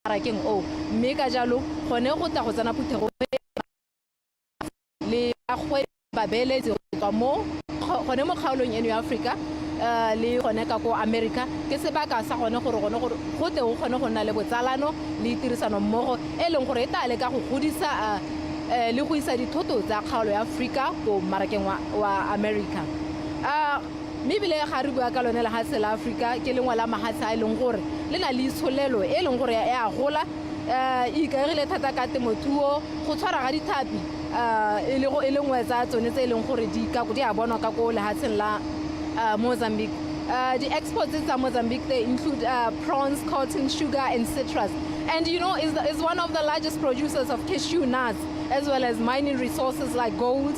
marakeng o mme ka jalo gone go tla go tsena phuthego le bagwe ba beeletse go tswa mo gone mo kgaolong eno ya Africa le gone ka ko America ke sebaka sa gone gore go tle go gone go nna le botsalano le tirisano mmogo e leng gore e tla le ka go godisa le go isa dithoto tsa kgaolo ya Africa go marakeng wa America. Mebile ga re bua ka lone lehatshe la Africa ke lengwe la mahatshe a e leng gore le na le itsholelo e leng gore e a gola e ikaegile thata ka temothuo go tshwara ga dithapi e le nngwe tsa tsone tse e leng gore di a bonwa ka ko lehatsheng la Mozambique. The exports in Mozambique, they include prawns, cotton, sugar, and citrus. And you know, is one of the largest producers of cashew nuts, as well as mining resources like gold,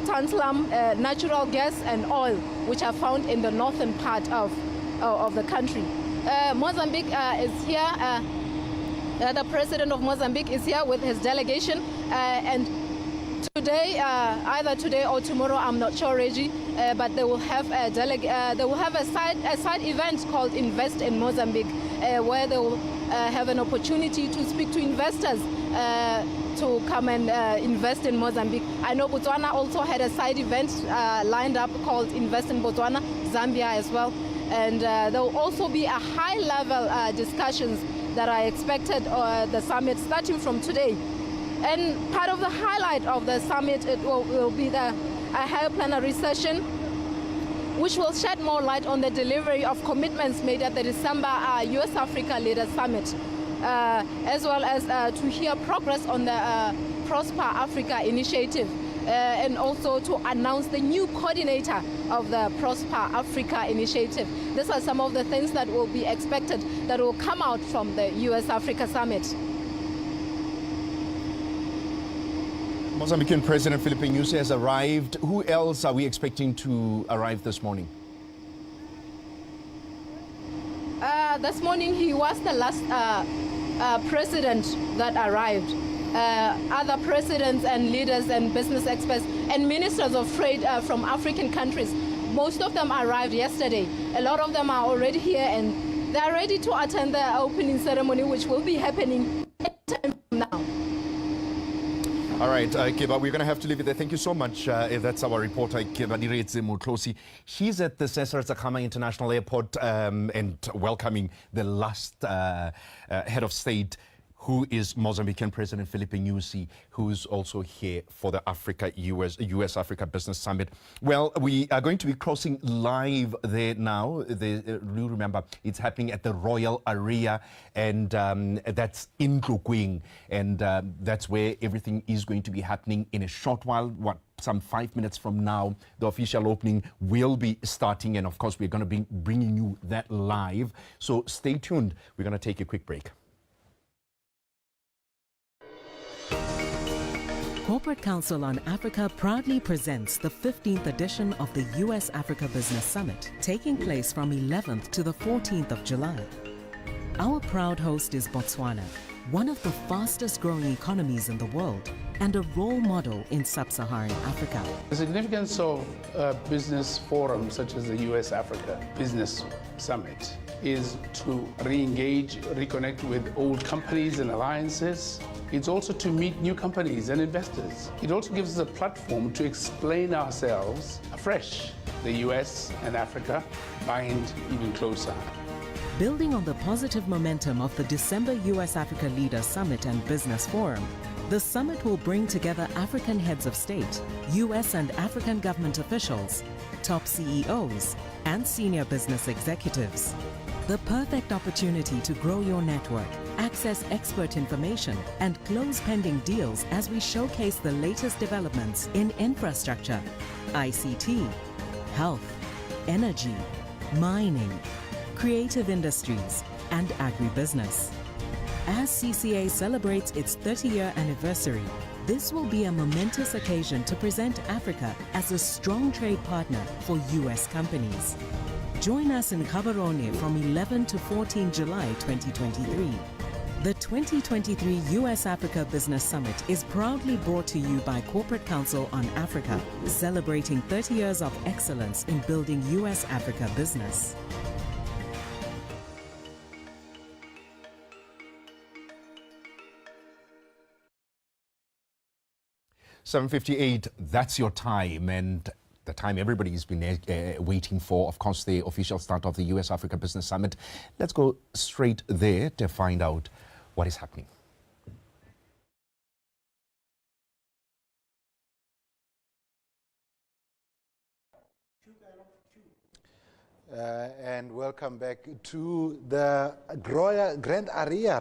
tantalum, natural gas, and oil, which are found in the northern part of the country. Mozambique is here. The president of Mozambique is here with his delegation, and today, either today or tomorrow, I'm not sure, Reggie, but they will have a side event called Invest in Mozambique, where they will have an opportunity to speak to investors to come and invest in Mozambique. I know Botswana also had a side event lined up called Invest in Botswana, Zambia as well, and there will also be a high-level discussions that are expected the summit starting from today. And part of the highlight of the summit will be a higher plenary session, which will shed more light on the delivery of commitments made at the December US-Africa Leaders Summit, as well as to hear progress on the Prosper Africa initiative, and also to announce the new coordinator of the Prosper Africa initiative. These are some of the things that will be expected that will come out from the US-Africa Summit. Mozambican President Filipe Nyusi has arrived. Who else are we expecting to arrive this morning? This morning he was the last president that arrived. Other presidents and leaders and business experts and ministers of trade from African countries, most of them arrived yesterday. A lot of them are already here and they are ready to attend the opening ceremony, which will be happening anytime from now. All right, Kiba, we're going to have to leave it there. Thank you so much. That's our reporter, Kiba Diretse Mutlosi. She's at the NowThat'saReaction International Airport and welcoming the last head of state, who is Mozambican President Filipe Nyusi, who's also here for the US-Africa Business Summit. Well, we are going to be crossing live there now. You remember, it's happening at the Royal Area, and that's in Klukwing, and that's where everything is going to be happening in a short while. Some 5 minutes from now, the official opening will be starting, and of course, we're going to be bringing you that live. So stay tuned. We're going to take a quick break. Corporate Council on Africa proudly presents the 15th edition of the US-Africa Business Summit, taking place from 11th to the 14th of July. Our proud host is Botswana, one of the fastest growing economies in the world and a role model in sub-Saharan Africa. The significance of a business forum such as the US-Africa Business Summit is to re-engage, reconnect with old companies and alliances. It's also to meet new companies and investors. It also gives us a platform to explain ourselves afresh. The US and Africa bind even closer. Building on the positive momentum of the December US-Africa Leaders Summit and Business Forum, the summit will bring together African heads of state, US and African government officials, top CEOs, and senior business executives. The perfect opportunity to grow your network, access expert information, and close pending deals as we showcase the latest developments in infrastructure, ICT, health, energy, mining, creative industries, and agribusiness. As CCA celebrates its 30-year anniversary, this will be a momentous occasion to present Africa as a strong trade partner for US companies. Join us in Gaborone from 11 to 14 July 2023. The 2023 US-Africa Business Summit is proudly brought to you by Corporate Council on Africa, celebrating 30 years of excellence in building US-Africa business. 7:58, that's your time, and the time everybody's been waiting for, of course, the official start of the US-Africa Business Summit. Let's go straight there to find out what is happening. And welcome back to the Grand Area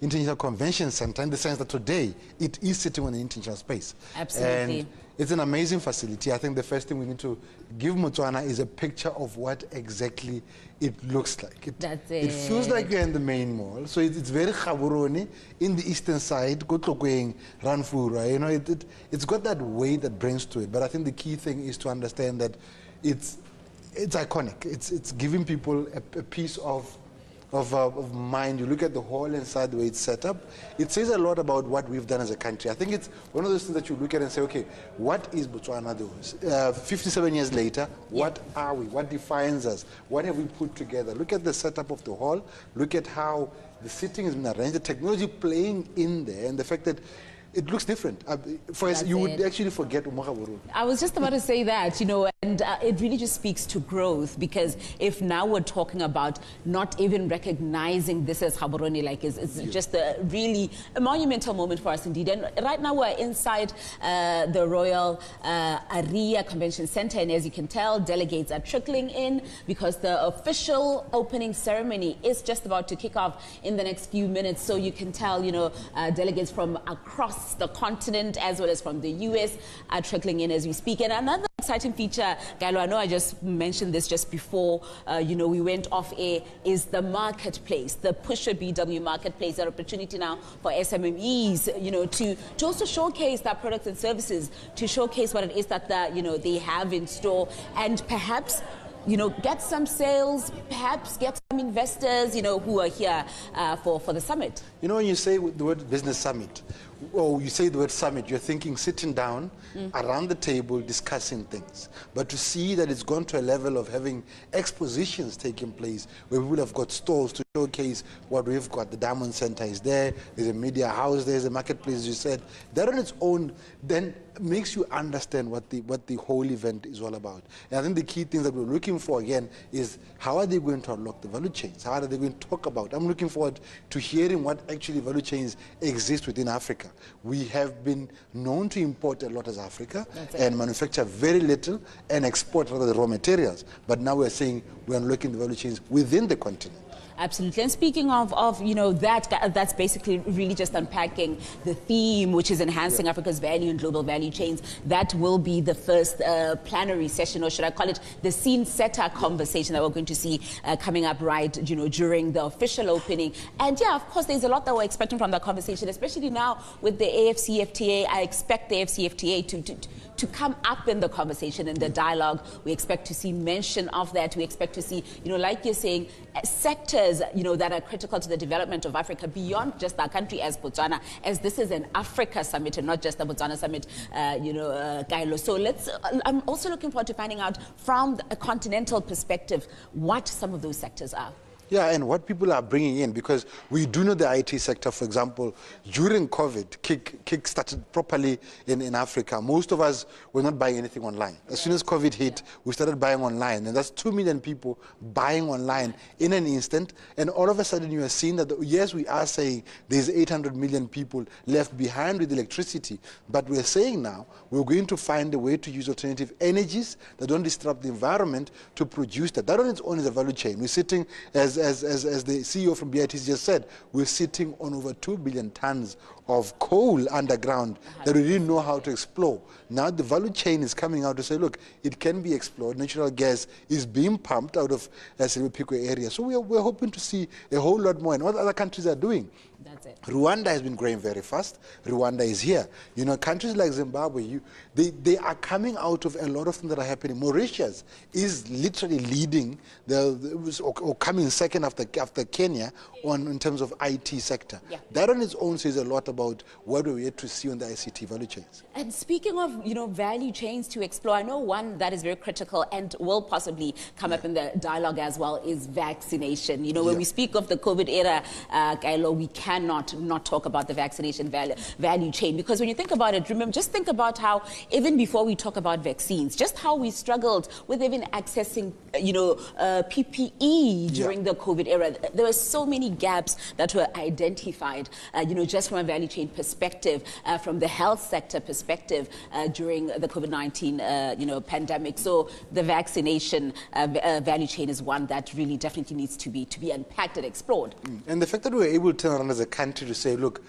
International Convention Center, in the sense that today it is sitting on the international space. Absolutely. And it's an amazing facility. I think the first thing we need to give Motswana is a picture of what exactly it looks like. That's it. It feels like you're in the main mall. So it's very Gaborone in the eastern side, Kotlokweng, Ranfura. You know, it's got that weight that brings to it. But I think the key thing is to understand that it's iconic. It's giving people a piece of mind. You look at the hall inside, the way it's set up, it says a lot about what we've done as a country. I think it's one of those things that you look at and say, okay, what is Botswana doing? 57 years later, what are we? What defines us? What have we put together? Look at the setup of the hall. Look at how the seating has been arranged, the technology playing in there, and the fact that it looks different. You would actually forget Umagaburu. I was just about to say that, you know, and it really just speaks to growth, because if now we're talking about not even recognizing this as Gaborone, like it's just really a monumental moment for us indeed. And right now we're inside the Royal Area Convention Center, and as you can tell, delegates are trickling in because the official opening ceremony is just about to kick off in the next few minutes. So you can tell, you know, delegates from across the continent as well as from the US are trickling in as we speak. And another exciting feature, Galo, I know I just mentioned this just before, you know, we went off air, is the marketplace, the Pusher BW marketplace, an opportunity now for SMMEs, you know, to also showcase their products and services, to showcase what it is that, you know, they have in store, and perhaps, you know, get some sales, perhaps get some investors, you know, who are here for the summit. You know, when you say the word business summit, or you say the word summit, you're thinking sitting down around the table discussing things. But to see that it's gone to a level of having expositions taking place where people have got stalls to showcase what we've got. The Diamond Center is there, there's a media house, there's a marketplace, as you said. That on its own then makes you understand what the whole event is all about. And I think the key things that we're looking for again is how are they going to unlock the value chains? How are they going to talk about? I'm looking forward to hearing what actually value chains exist within Africa. We have been known to import a lot as Africa and manufacture very little and export rather the raw materials. But now we're saying we're unlocking the value chains within the continent. Absolutely. And speaking of you know, that's basically really just unpacking the theme, which is enhancing Africa's value and global value chains. That will be the first plenary session, or should I call it the scene setter conversation that we're going to see coming up right, you know, during the official opening. And yeah, of course, there's a lot that we're expecting from that conversation, especially now with the AFCFTA. I expect the AFCFTA to come up in the conversation, in the dialogue. We expect to see mention of that. We expect to see, you know, like you're saying, sectors, you know, that are critical to the development of Africa beyond just our country as Botswana, as this is an Africa summit and not just a Botswana summit, you know, Kailo. So I'm also looking forward to finding out from a continental perspective what some of those sectors are. Yeah, and what people are bringing in, because we do know the IT sector, for example, during COVID, kick started properly in Africa. Most of us were not buying anything online. As soon as COVID hit, we started buying online, and that's 2 million people buying online in an instant. And all of a sudden, you are seeing that, yes, we are saying there's 800 million people left behind with electricity, but we're saying now we're going to find a way to use alternative energies that don't disrupt the environment to produce that. That on its own is a value chain. We're sitting as the CEO from BITC just said, we're sitting on over 2 billion tons of coal underground that we didn't know how to explore. Now the value chain is coming out to say, look, it can be explored. Natural gas is being pumped out of Silver Pico area. So we're hoping to see a whole lot more. And what other countries are doing. That's it. Rwanda has been growing very fast. Rwanda is here. You know, countries like Zimbabwe, they are coming out of a lot of things that are happening. Mauritius is literally leading or coming second second after Kenya in terms of IT sector. Yeah. That on its own says a lot about what we're yet to see on the ICT value chains. And speaking of, value chains to explore, I know one that is very critical and will possibly come up in the dialogue as well is vaccination. When we speak of the COVID era, Kailo, we cannot not talk about the vaccination value chain, because when you think about it, remember, just think about how even before we talk about vaccines, just how we struggled with even accessing, PPE during the COVID era. There were so many gaps that were identified, just from a value chain perspective, from the health sector perspective during the COVID-19, pandemic. So the vaccination value chain is one that really definitely needs to be unpacked and explored. And the fact that we were able to turn around as a country to say, look,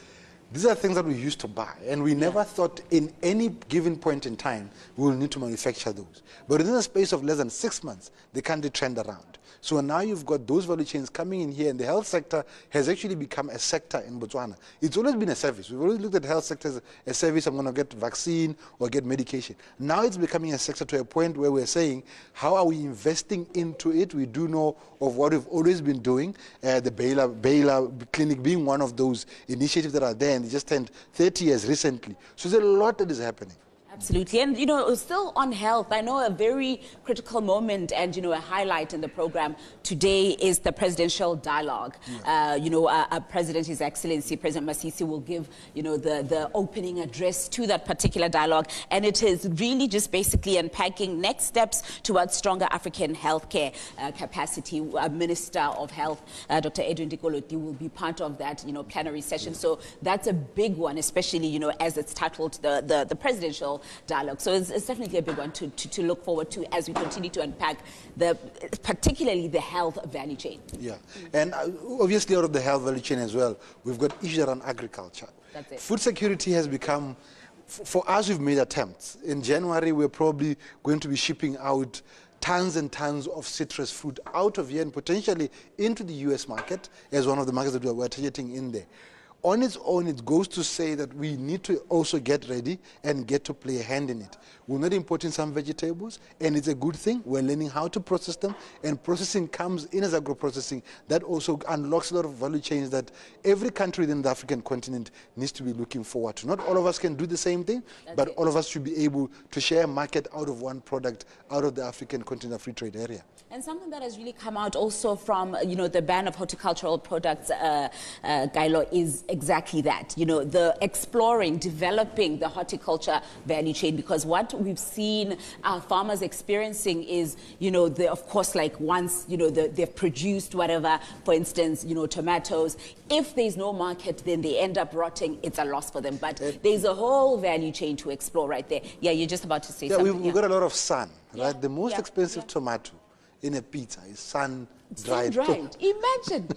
these are things that we used to buy, and we never thought in any given point in time we will need to manufacture those. But within a space of less than 6 months, the country trend around. So now you've got those value chains coming in here, and the health sector has actually become a sector in Botswana. It's always been a service. We've always looked at health sector as a service. I'm going to get vaccine or get medication. Now it's becoming a sector to a point where we're saying, how are we investing into it? We do know of what we've always been doing, the Baylor Clinic being one of those initiatives that are there, and they just turned 30 years recently. So there's a lot that is happening. Absolutely. And, still on health, I know a very critical moment and, a highlight in the program today is the presidential dialogue. Our President, His Excellency, President Masisi, will give, the opening address to that particular dialogue. And it is really just basically unpacking next steps towards stronger African healthcare capacity. Minister of Health, Dr. Edwin Dikoloti, will be part of that, plenary session. So that's a big one, especially, as it's titled, the presidential dialogue. So it's definitely a big one to look forward to as we continue to unpack particularly the health value chain. Yeah, and obviously out of the health value chain as well, we've got issues around agriculture. That's it. Food security has become, for us, we've made attempts. In January, we're probably going to be shipping out tons and tons of citrus fruit out of here and potentially into the US market as one of the markets that we're targeting in there. On its own, it goes to say that we need to also get ready and get to play a hand in it. We're not importing some vegetables, and it's a good thing. We're learning how to process them, and processing comes in as agro-processing. That also unlocks a lot of value chains that every country within the African continent needs to be looking forward to. Not all of us can do the same thing, but all of us should be able to share a market out of one product out of the African continental free trade area. And something that has really come out also from, the ban of horticultural products, Kailo, is exactly that. The exploring, developing the horticulture value chain, because what we've seen our farmers experiencing is, of course, like once, they've produced whatever, for instance, tomatoes, if there's no market, then they end up rotting. It's a loss for them. But there's a whole value chain to explore right there. Yeah, you're just about to say something. We've got a lot of sun, right? Yeah, The most expensive tomato in a pizza is sun-dried. Sun-dried. Imagine.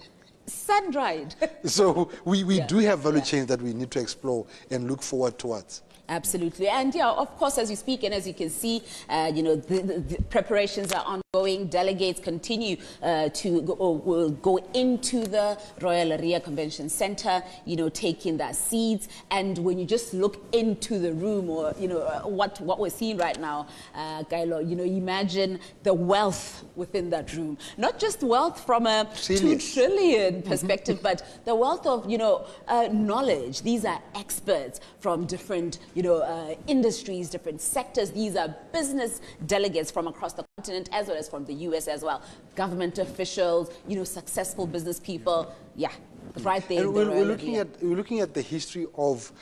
Sun-dried. So we do have value chains that we need to explore and look forward towards. Absolutely. And of course, as we speak and as you can see, the preparations are ongoing. Delegates continue to go into the Royal Area Convention Center, taking their seats. And when you just look into the room, or, what we're seeing right now, Kailo, imagine the wealth within that room. Not just wealth from a 2 trillion perspective, but the wealth of, knowledge. These are experts from different industries, different sectors. These are business delegates from across the continent as well as from the US as well. Government officials, successful business people. Yeah, right there. And we're looking at the history of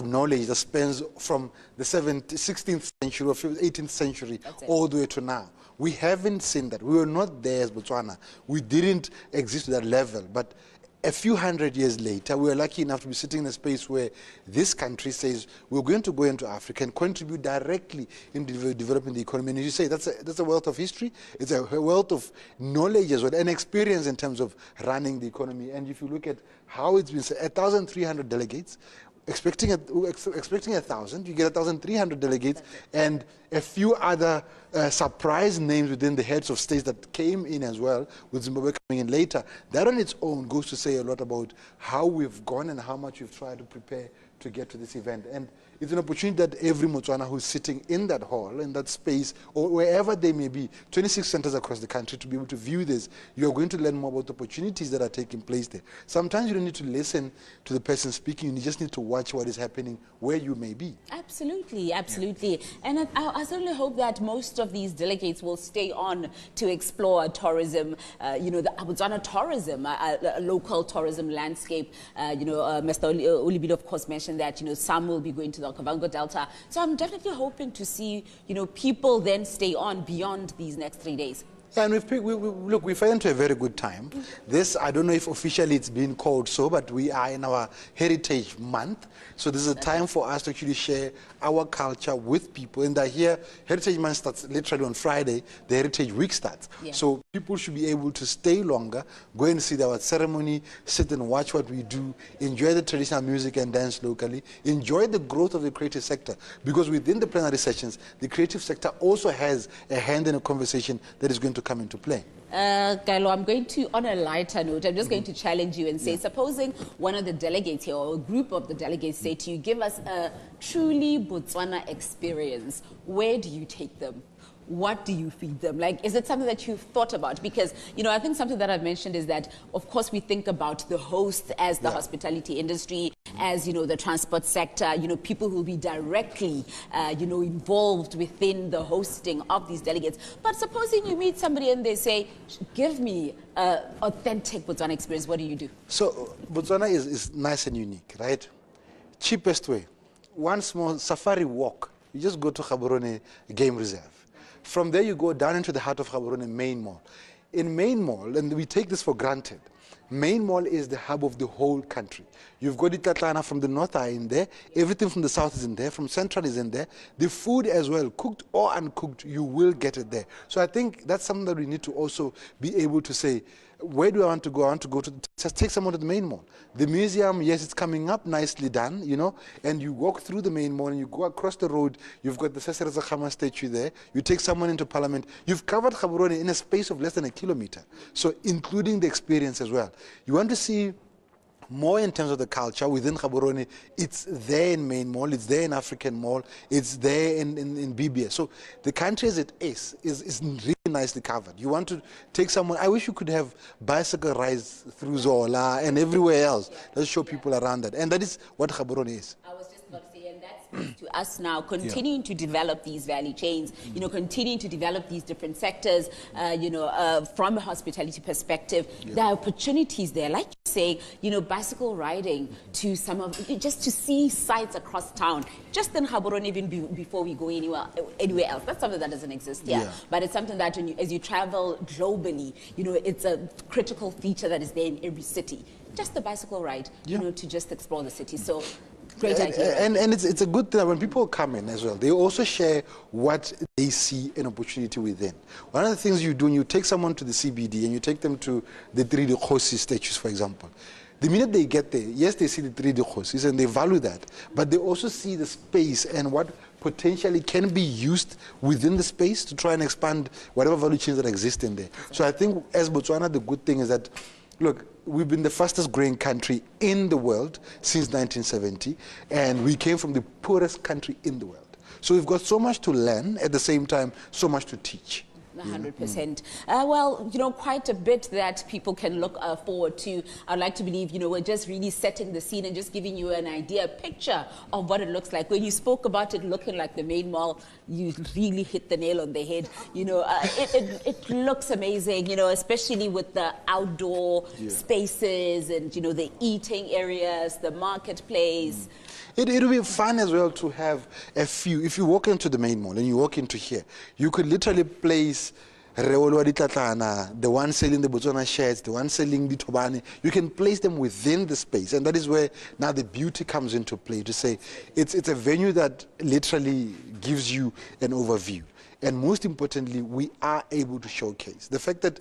knowledge that spans from the 16th century or 18th century all the way to now. We haven't seen that. We were not there as Botswana. We didn't exist to that level. But a few hundred years later, we were lucky enough to be sitting in a space where this country says we're going to go into Africa and contribute directly in developing the economy. And as you say, that's a wealth of history. It's a wealth of knowledge as well and experience in terms of running the economy. And if you look at how it's been, 1,300 delegates, expecting 1,000, you get 1,300 delegates and a few other surprise names within the heads of states that came in as well, with Zimbabwe coming in later. That on its own goes to say a lot about how we've gone and how much we've tried to prepare to get to this event. And it's an opportunity that every Motswana who's sitting in that hall, in that space, or wherever they may be, 26 centers across the country, to be able to view this, you're going to learn more about the opportunities that are taking place there. Sometimes you don't need to listen to the person speaking, you just need to watch what is happening where you may be. Absolutely, absolutely. And I certainly hope that most of these delegates will stay on to explore tourism, the Botswana tourism, local tourism landscape. Mr. Olibilo, of course, mentioned that, some will be going to the Okavango Delta. So I'm definitely hoping to see, people then stay on beyond these next 3 days. And we fell into a very good time. This, I don't know if officially it's been called so, but we are in our Heritage Month. So this is a time for us to actually share our culture with people. And here, Heritage Month starts literally on Friday, the Heritage Week starts. Yeah. So people should be able to stay longer, go and see our ceremony, sit and watch what we do, enjoy the traditional music and dance locally, enjoy the growth of the creative sector. Because within the plenary sessions, the creative sector also has a hand in a conversation that is going to come into play. Kailo, I'm going to, on a lighter note, I'm just going to challenge you and say, supposing one of the delegates here or a group of the delegates say to you, give us a truly Botswana experience, where do you take them? What do you feed them? Like, is it something that you've thought about? Because, I think something that I've mentioned is that, of course, we think about the host as the hospitality industry, as, the transport sector, people who will be directly, involved within the hosting of these delegates. But supposing you meet somebody and they say, give me authentic Botswana experience, what do you do? So, Botswana is nice and unique, right? Cheapest way. One small safari walk. You just go to Gaborone Game Reserve. From there, you go down into the heart of Gaborone Main Mall. In Main Mall, and we take this for granted, Main Mall is the hub of the whole country. You've got Itatlana from the north are in there, everything from the south is in there, from central is in there. The food as well, cooked or uncooked, you will get it there. So I think that's something that we need to also be able to say, where do I want to go? I want to go to, just take someone to the Main Mall. The museum, yes, it's coming up, nicely done, and you walk through the Main Mall and you go across the road, you've got the Cesare Zakhama statue there, you take someone into Parliament, you've covered Gaborone in a space of less than 1 kilometer, so including the experience as well. You want to see more in terms of the culture within Gaborone, it's there in Main Mall, it's there in African Mall, it's there in BBS. So the country as it is really nicely covered. You want to take someone, I wish you could have bicycle rides through Zola and everywhere else. Let's show people around that. And that is what Gaborone is. I was just about to say, and that's to us now, continuing to develop these value chains, continuing to develop these different sectors, from a hospitality perspective, there are opportunities there. Like you say, bicycle riding to some of, just to see sites across town, just in Gaborone even before we go anywhere else. That's something that doesn't exist here. Yeah. But it's something that as you travel globally, it's a critical feature that is there in every city. Just the bicycle ride, to just explore the city. So great idea. And it's a good thing that when people come in as well, they also share what they see an opportunity within. One of the things you do when you take someone to the CBD and you take them to the 3D Kgosi statues, for example, the minute they get there, yes, they see the 3D Kgosis and they value that, but they also see the space and what potentially can be used within the space to try and expand whatever value chains that exist in there. So I think as Botswana, the good thing is that, look, we've been the fastest growing country in the world since 1970, and we came from the poorest country in the world. So we've got so much to learn, at the same time, so much to teach. 100%. Well, quite a bit that people can look forward to. I'd like to believe, we're just really setting the scene and just giving you an idea, a picture of what it looks like. When you spoke about it looking like the Main Mall, you really hit the nail on the head. It looks amazing, especially with the outdoor spaces and, the eating areas, the marketplace. It'll be fun as well to have a few. If you walk into the Main Mall and you walk into here, you could literally place the one selling the Botswana shirts, the one selling the Tobane. You can place them within the space, and that is where now the beauty comes into play, to say it's a venue that literally gives you an overview. And most importantly, we are able to showcase the fact that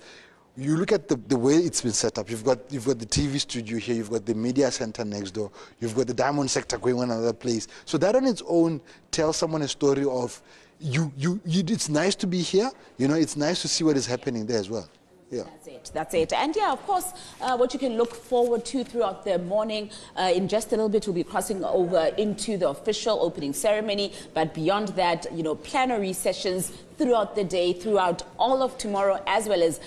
you look at the way it's been set up. You've got the TV studio here. You've got the media center next door. You've got the diamond sector going on another place. So that on its own tells someone a story of it's nice to be here. It's nice to see what is happening there as well. Yeah. That's it. And yeah, of course, what you can look forward to throughout the morning. In just a little bit, we'll be crossing over into the official opening ceremony. But beyond that, plenary sessions throughout the day, throughout all of tomorrow, as well as,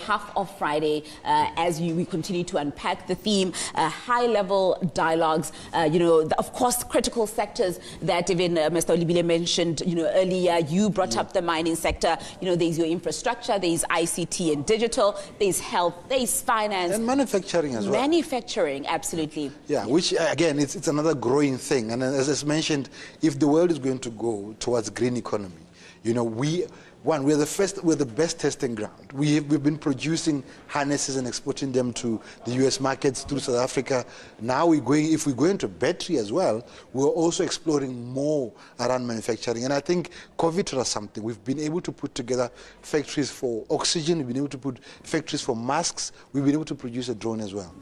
half of Friday, as we continue to unpack the theme, high-level dialogues, of course, critical sectors that even Mr. Olibile mentioned, earlier. You brought up the mining sector. There's your infrastructure, there's ICT and digital, there's health, there's finance. And manufacturing as well. Manufacturing, absolutely. Yeah, which, again, it's another growing thing. And as mentioned, if the world is going to go towards green economy, we're the best testing ground. We've been producing harnesses and exporting them to the US markets through South Africa. Now if we go into battery as well, we're also exploring more around manufacturing. And I think COVID taught us something. We've been able to put together factories for oxygen. We've been able to put factories for masks. We've been able to produce a drone as well.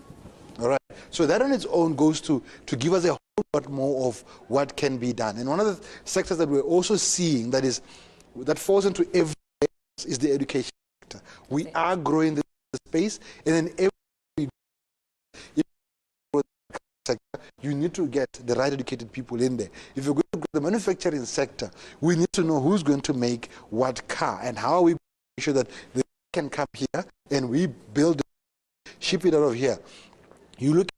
All right. So that on its own goes to give us a whole lot more of what can be done. And one of the sectors that we're also seeing that falls into every is the education sector. We are growing the space, and then every sector, you need to get the right educated people in there. If you're going to grow the manufacturing sector, we need to know who's going to make what car, and how are we make sure that they can come here and we build, ship it out of here. You look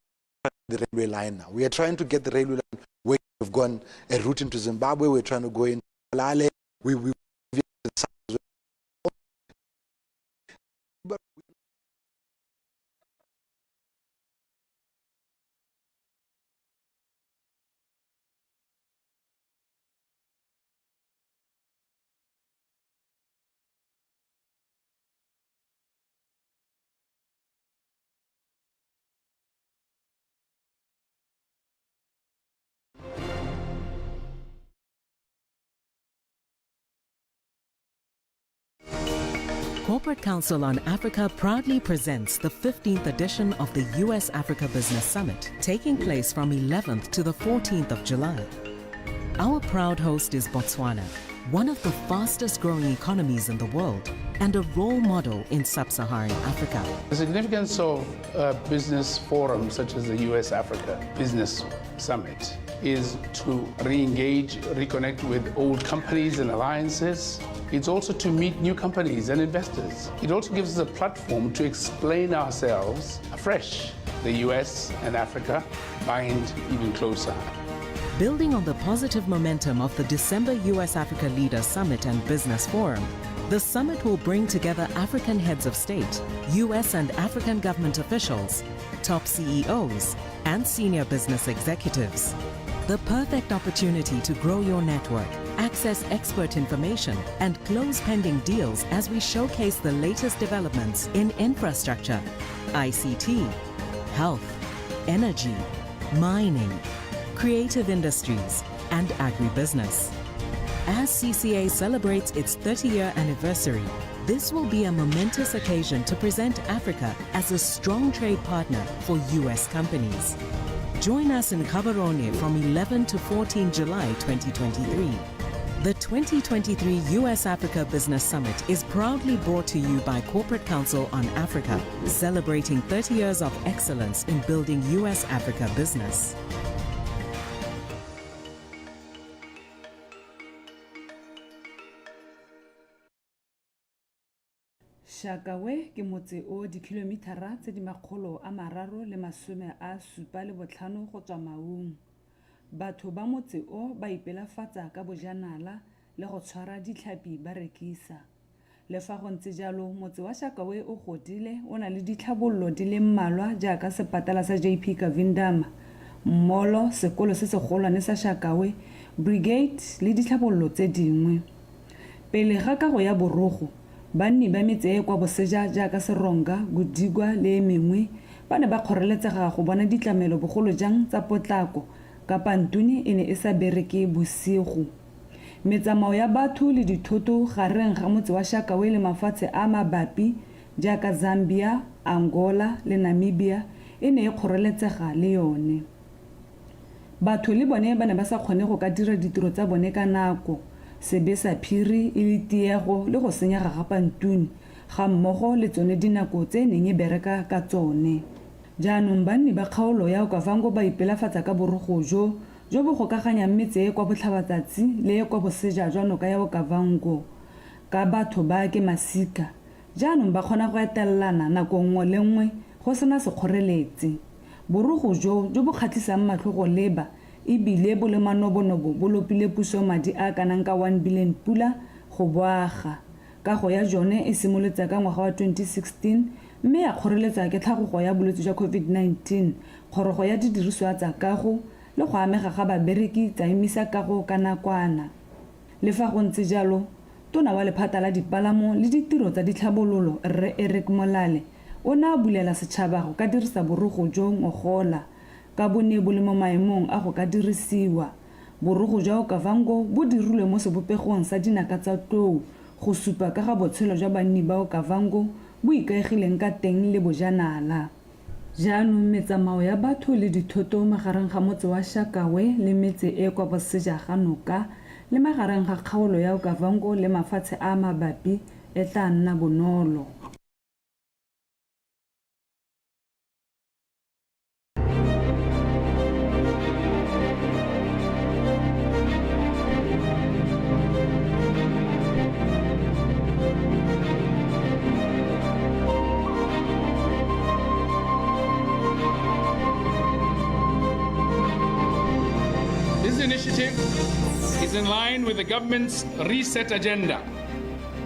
at the railway line now. We are trying to get the railway line where we've gone a route into Zimbabwe. We're trying to go into Lale. Corporate Council on Africa proudly presents the 15th edition of the US-Africa Business Summit, taking place from 11th to the 14th of July. Our proud host is Botswana, one of the fastest growing economies in the world and a role model in sub-Saharan Africa. The significance of a business forum such as the US-Africa Business Summit is to re-engage, reconnect with old companies and alliances. It's also to meet new companies and investors. It also gives us a platform to explain ourselves afresh. The US and Africa bind even closer. Building on the positive momentum of the December US-Africa Leaders Summit and Business Forum, the summit will bring together African heads of state, US and African government officials, top CEOs, and senior business executives. The perfect opportunity to grow your network, access expert information, and close pending deals as we showcase the latest developments in infrastructure, ICT, health, energy, mining, creative industries, and agribusiness. As CCA celebrates its 30-year anniversary, this will be a momentous occasion to present Africa as a strong trade partner for US companies. Join us in Gaborone from 11 to 14 July 2023. The 2023 US-Africa Business Summit is proudly brought to you by Corporate Council on Africa, celebrating 30 years of excellence in building US-Africa business. Shakawe ke motse o dikilomitara tse di makgolo a mararo le masome a supa le botlhano go tswa Maung. Batho ba motse o ba ipelafatsa ka bojanala le go tshwara ditlhapi ba rekisa. Le fa go ntse jalo motse wa Shakawe o godile o na le ditlhabololo di le mmalwa jaaka sepatala sa JP Kavindama, molo, sekolo se segolwane sa Shakawe, brigade le ditlhabololo tse dingwe. Pele ga kago ya borogo, banni ba metse e kwa boseja jaaka Seronga, Godigwa le e mengwe ba ne ba kgoreletsega go bona ditlamelo bogolo jang tsa potlako ka pantuni e ne e sa bereke bosigo. Metsamao ya batho le dithoto gareng ga motse wa Shakawe le mafatshe a mabapi jaaka Zambia, Angola le Namibia e ne e kgoreletsega le yone. Batho le bone ba ne ba sa kgone go ka dira ditiro tsa bone ka nako, sebe sa phiri e le tiego le go senyega ga pantuni ga mmogo le tsone dinako tse neng e bereka ka tsone. Jaanong banni ba kgaolo ya Okavango ba ipelafatsa ka borogo jo bo gokaganyang metse e kwa Botlhabatsatsi le e kwa boseja jwa noka ya Okavango ka batho ba ke masika. Jaanong ba kgona go etelelana nako nngwe le nngwe go sena sekgoreletsi. Borogo jo bo kgatlisang matlho go leba ebile bo le manobonobo bo lopile puso madi a kanang ka 1 billion pula go boaga. Kago ya jone e simolotse ka ngwaga wa 2016 mme ya kgoreletsa ke tlhagogo ya bolwetse jwa COVID-19, kgorogo ya didiriswa tsa kago le go amega ga babereki tsa emisa kago ka nakwana. Le fa go ntse jalo, tona wa lephata la dipalamo le ditiro tsa ditlhabololo Rre Eric Molale o ne a bulela setšhaba go ka dirisa borogo jo ngogola ka bone bo le mo maemong a go ka dirisiwa. Borogo jwa Okavango bo dirilwe mo sebopegong sa dinaka tsa tlou go supa ka ga botshelo jwa banni ba Okavango bo ikaegileng ka teng le bojanala. Jaanong metsamao ya batho le dithoto magareng ga motse wa Shakawe le metse e kwa boseja ga noka le magareng ga kgaolo ya Okavango le mafatshe a mabapi e tla nna bonolo. This initiative is in line with the government's reset agenda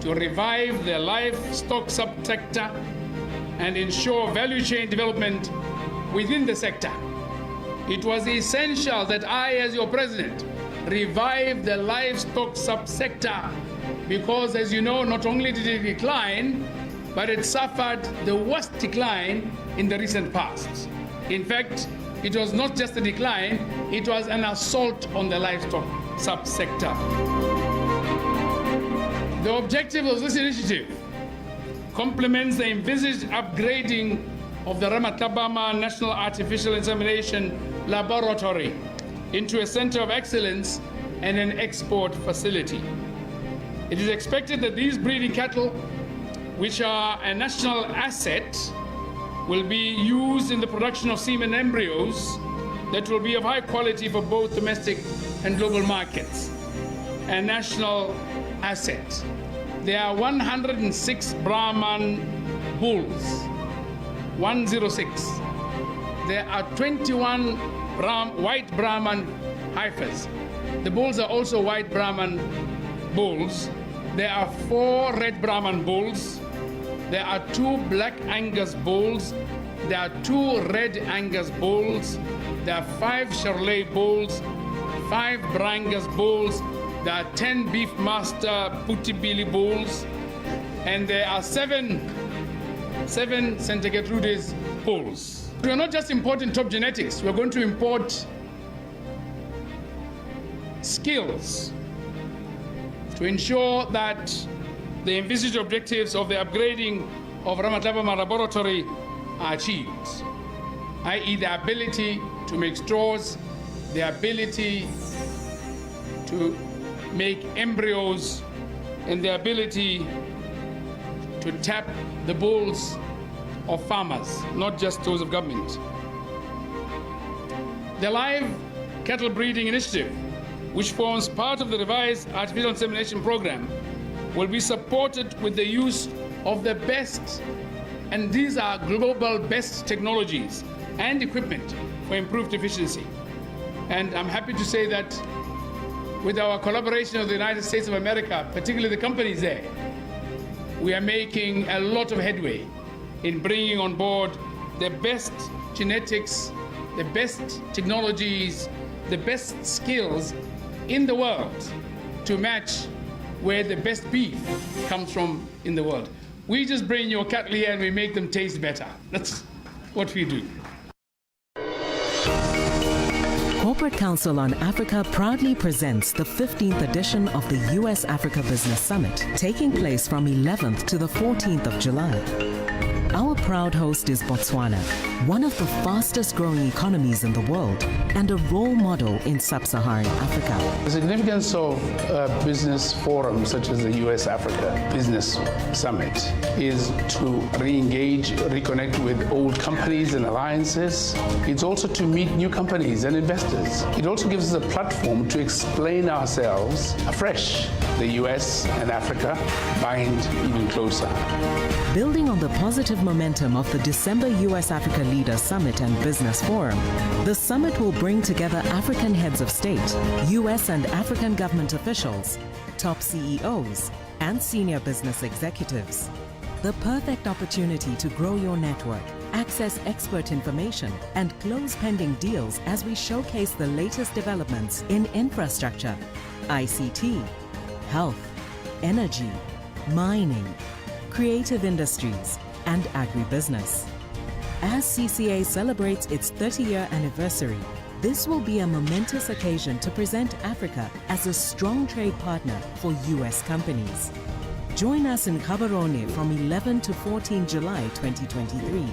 to revive the livestock subsector and ensure value chain development within the sector. It was essential that I, as your president, revive the livestock subsector because, as you know, not only did it decline, but it suffered the worst decline in the recent past. In fact, it was not just a decline, it was an assault on the livestock subsector. The objective of this initiative complements the envisaged upgrading of the Ramatlabama National Artificial Insemination Laboratory into a center of excellence and an export facility. It is expected that these breeding cattle, which are a national asset, will be used in the production of semen embryos that will be of high quality for both domestic and global markets. A national asset. There are 106 Brahman bulls, 106. There are 21 white Brahman heifers. The bulls are also white Brahman bulls. There are 4 red Brahman bulls. There are 2 black Angus bulls. There are 2 red Angus bulls. There are 5 Charolais bulls, 5 Brangus bulls. There are 10 Beefmaster Putibili bulls. And there are 7 Santa Gertrudes bulls. We are not just importing top genetics. We are going to import skills to ensure that the envisaged objectives of the upgrading of Ramatlabama Laboratory are achieved, i.e. the ability to make straws, the ability to make embryos, and the ability to tap the bulls of farmers, not just those of government. The live cattle breeding initiative, which forms part of the revised artificial insemination program, will be supported with the use of the best, and these are global best technologies and equipment for improved efficiency. And I'm happy to say that with our collaboration with the United States of America, particularly the companies there, we are making a lot of headway in bringing on board the best genetics, the best technologies, the best skills in the world to match where the best beef comes from in the world. We just bring your cattle here and we make them taste better. That's what we do. Corporate Council on Africa proudly presents the 15th edition of the US-Africa Business Summit, taking place from 11th to the 14th of July. Our proud host is Botswana. one of the fastest growing economies in the world and a role model in sub-Saharan Africa. The significance of a business forum such as the US-Africa Business Summit is to re-engage, reconnect with old companies and alliances. It's also to meet new companies and investors. It also gives us a platform to explain ourselves afresh. The US and Africa bind even closer. Building on the positive momentum of the December US-Africa Leaders Summit and Business Forum, the summit will bring together African heads of state, US and African government officials, top CEOs, and senior business executives. The perfect opportunity to grow your network, access expert information, and close pending deals as we showcase the latest developments in infrastructure, ICT, health, energy, mining, creative industries, and agribusiness. As CCA celebrates its 30-year anniversary, this will be a momentous occasion to present Africa as a strong trade partner for US companies. Join us in Gaborone from 11 to 14 July 2023.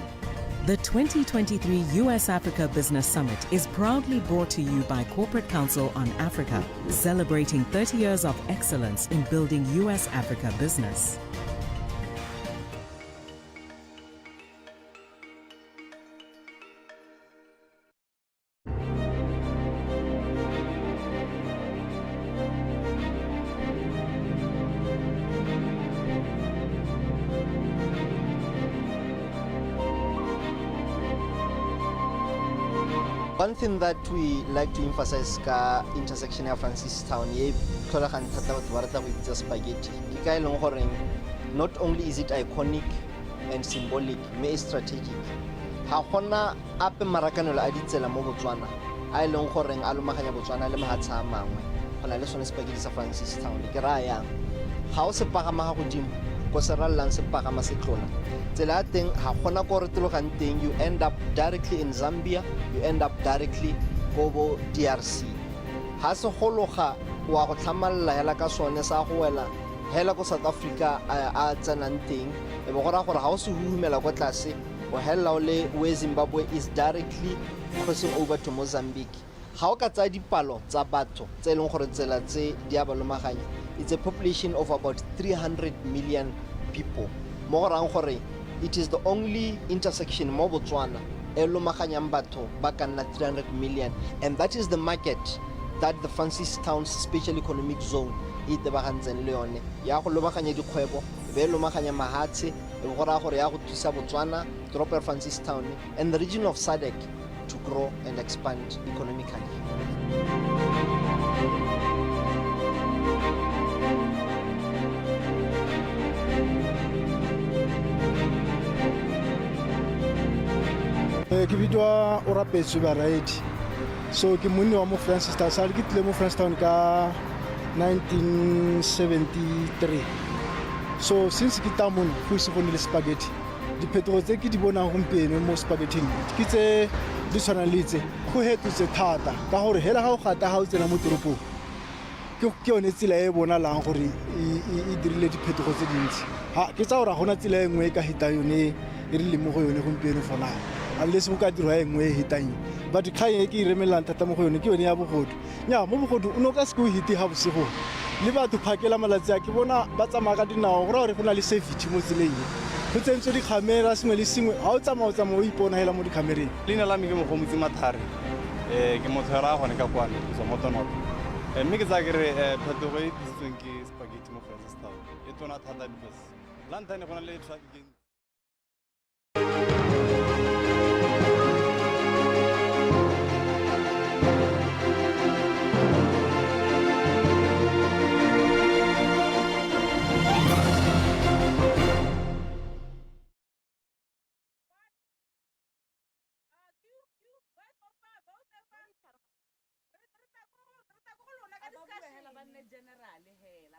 The 2023 US-Africa Business Summit is proudly brought to you by Corporate Council on Africa, celebrating 30 years of excellence in building US-Africa business. One thing that we like to emphasize ka intersection of Francistown ye tlholegang thata batho ba rata go itse spaghetti ke ka eleng gore not only is it iconic and symbolic me strategic ha gona ape marakanelo a ditsela mo Botswana a eleng gore a lomaganya Botswana le mahatsha a mangwe gona le sone spaghetti sa Francistown ke ra yang ga o se pagama ga godimo go serallang se pagama se tlola tsela teng ha gona go re tlogang teng you end up directly in Zambia, you end up directly go DRC ha se gologa wa go tlhamalla hela ka sone sa go wela hela go South Africa a tsanang teng e bo gora gore ha o se huhumela go tlase o hela o le we Zimbabwe is directly crossing over to Mozambique ha o ka tsa dipalo tsa batho tse eleng gore tsela tse di a balomaganya it's a population of about 300 million people mo gorang gore it is the only intersection mo Botswana e lomaganyang batho ba ka nna 300 million and that is the market that the Francistown Special Economic Zone e tebagantseng le yone ya go lomaganya dikgwebo be lomaganya mahatshe e go ra gore ya go thusa Botswana toropo ya Francistown and the region of SADC to grow and expand economically. Ke bidwa o rapetswe ba ride so ke monni wa mo Francistown sa ke tle mo Francistown ka 1973 so since ke tamon go se gone le spaghetti diphetogo tse ke di bona gompieno mo spaghetti ke tse di tshwana le tse go hetutse thata ka gore hela ga o gata ga o tsena mo toropong ke yone tsela e bona lang gore e dirile diphetogo tse dintsi ha ke tsa gore ga gona tsela e nngwe ka hita yone e rile mo go yone gompieno for now unless go ka dirwa e nngwe e hitang but khaye ke iremelang thata mo go yone ke yone ya bogodu nya mo bogodu o no ka se go hiti ha bosego le batho phakela malatsi a ke bona ba tsamaya ka dinao gore go na le safety mo tseleng go tsentswe di camera sengwe le sengwe ha o tsamaya o ipona hela mo di camereng leina la me ke mogomotsi mathare ke motho ra gone ka kwane ke so motonopo mme ke tsa ke re phetogo e tlisitsweng ke spaghetti mo Francistown e tona thata because lantane go na le traffic.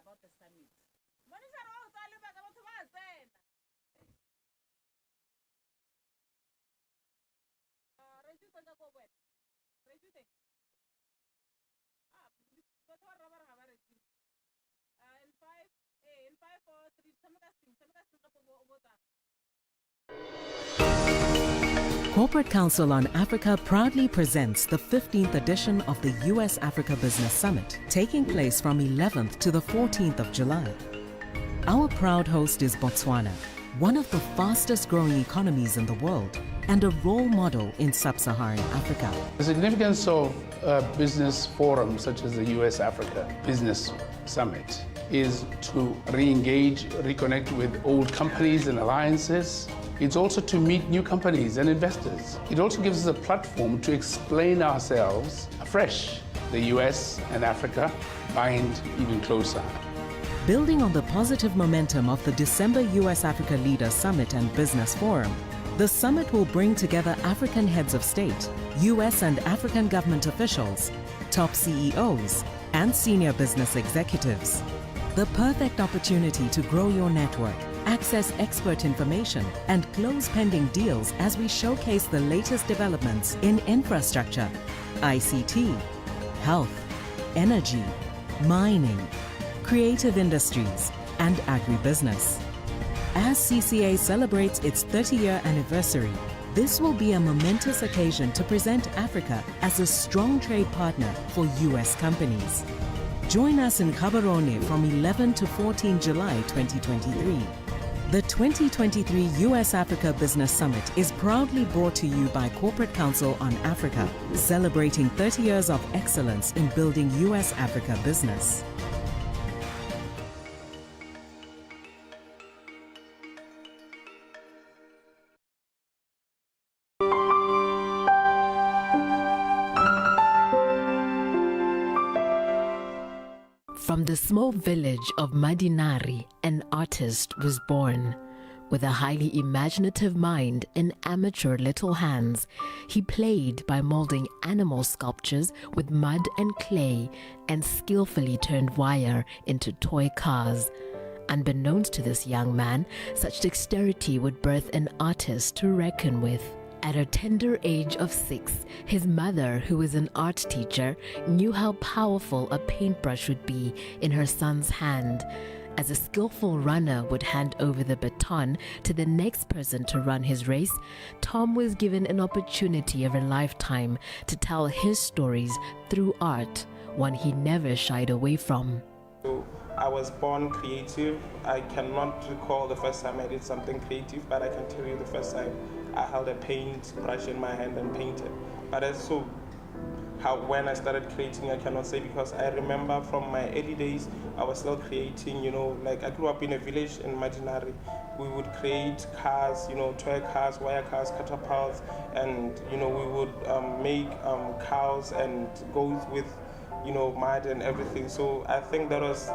About the summit. In 5 4 3 Corporate Council on Africa proudly presents the 15th edition of the US-Africa Business Summit, taking place from 11th to the 14th of July. Our proud host is Botswana, one of the fastest growing economies in the world and a role model in sub-Saharan Africa. The significance of a business forum such as the US-Africa Business Summit is to re-engage, reconnect with old companies and alliances. It's also to meet new companies and investors. It also gives us a platform to explain ourselves afresh. The US and Africa bind even closer. Building on the positive momentum of the December US-Africa Leaders Summit and Business Forum, the summit will bring together African heads of state, US and African government officials, top CEOs, and senior business executives. The perfect opportunity to grow your network, access expert information, and close pending deals as we showcase the latest developments in infrastructure, ICT, health, energy, mining, creative industries, and agribusiness. As CCA celebrates its 30-year anniversary, this will be a momentous occasion to present Africa as a strong trade partner for US companies. Join us in Gaborone from 11 to 14 July 2023. The 2023 US-Africa Business Summit is proudly brought to you by Corporate Council on Africa, celebrating 30 years of excellence in building US-Africa business. From the small village of Madinari, an artist was born. With a highly imaginative mind and amateur little hands, he played by molding animal sculptures with mud and clay and skillfully turned wire into toy cars. Unbeknownst to this young man, such dexterity would birth an artist to reckon with. At a tender age of 6, his mother, who was an art teacher, knew how powerful a paintbrush would be in her son's hand. As a skillful runner would hand over the baton to the next person to run his race, Tom was given an opportunity of a lifetime to tell his stories through art, one he never shied away from. I was born creative. I cannot recall the first time I did something creative, but I can tell you the first time I held a paintbrush in my hand and painted. But as so when I started creating, I cannot say, because I remember from my early days, I was still creating, like I grew up in a village in Madinari. We would create cars, toy cars, wire cars, catapults, and, we would make cows and goats with, mud and everything. So I think that was,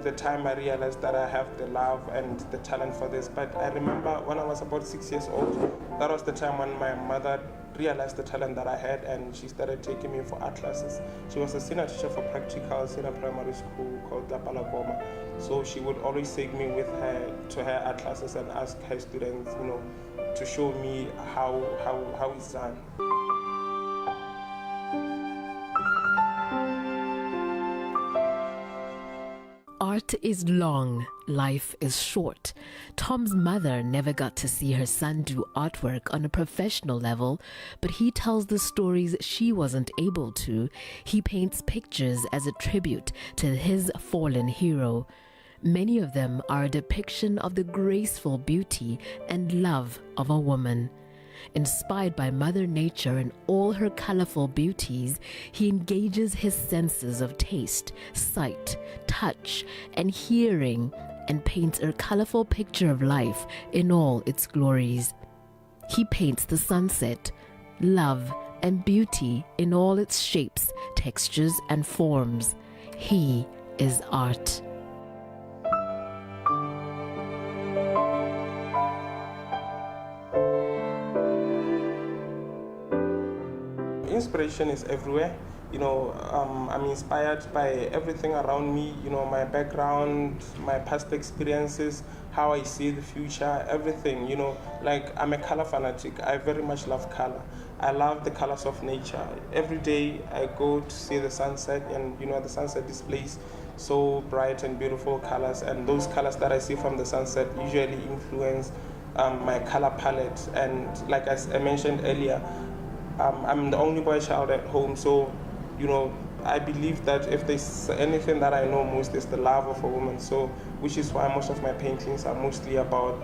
the time I realized that I have the love and the talent for this. But I remember when I was about 6 years old, that was the time when my mother realized the talent that I had, and she started taking me for art classes. She was a senior teacher for practicals in a primary school called Lapalagoma. So she would always take me with her to her art classes and ask her students, to show me how it's done. Art is long, life is short. Tom's mother never got to see her son do artwork on a professional level, but he tells the stories she wasn't able to. He paints pictures as a tribute to his fallen hero. Many of them are a depiction of the graceful beauty and love of a woman. Inspired by Mother Nature and all her colorful beauties, he engages his senses of taste, sight, touch, and hearing, and paints a colorful picture of life in all its glories. He paints the sunset, love, and beauty in all its shapes, textures, and forms. He is art. Inspiration is everywhere. I'm inspired by everything around me, my background, my past experiences, how I see the future, everything, like I'm a color fanatic. I very much love color. I love the colors of nature. Every day I go to see the sunset, and the sunset displays so bright and beautiful colors, and those colors that I see from the sunset usually influence my color palette. And like I mentioned earlier, I'm the only boy child at home, so I believe that if there's anything that I know most is the love of a woman, so which is why most of my paintings are mostly about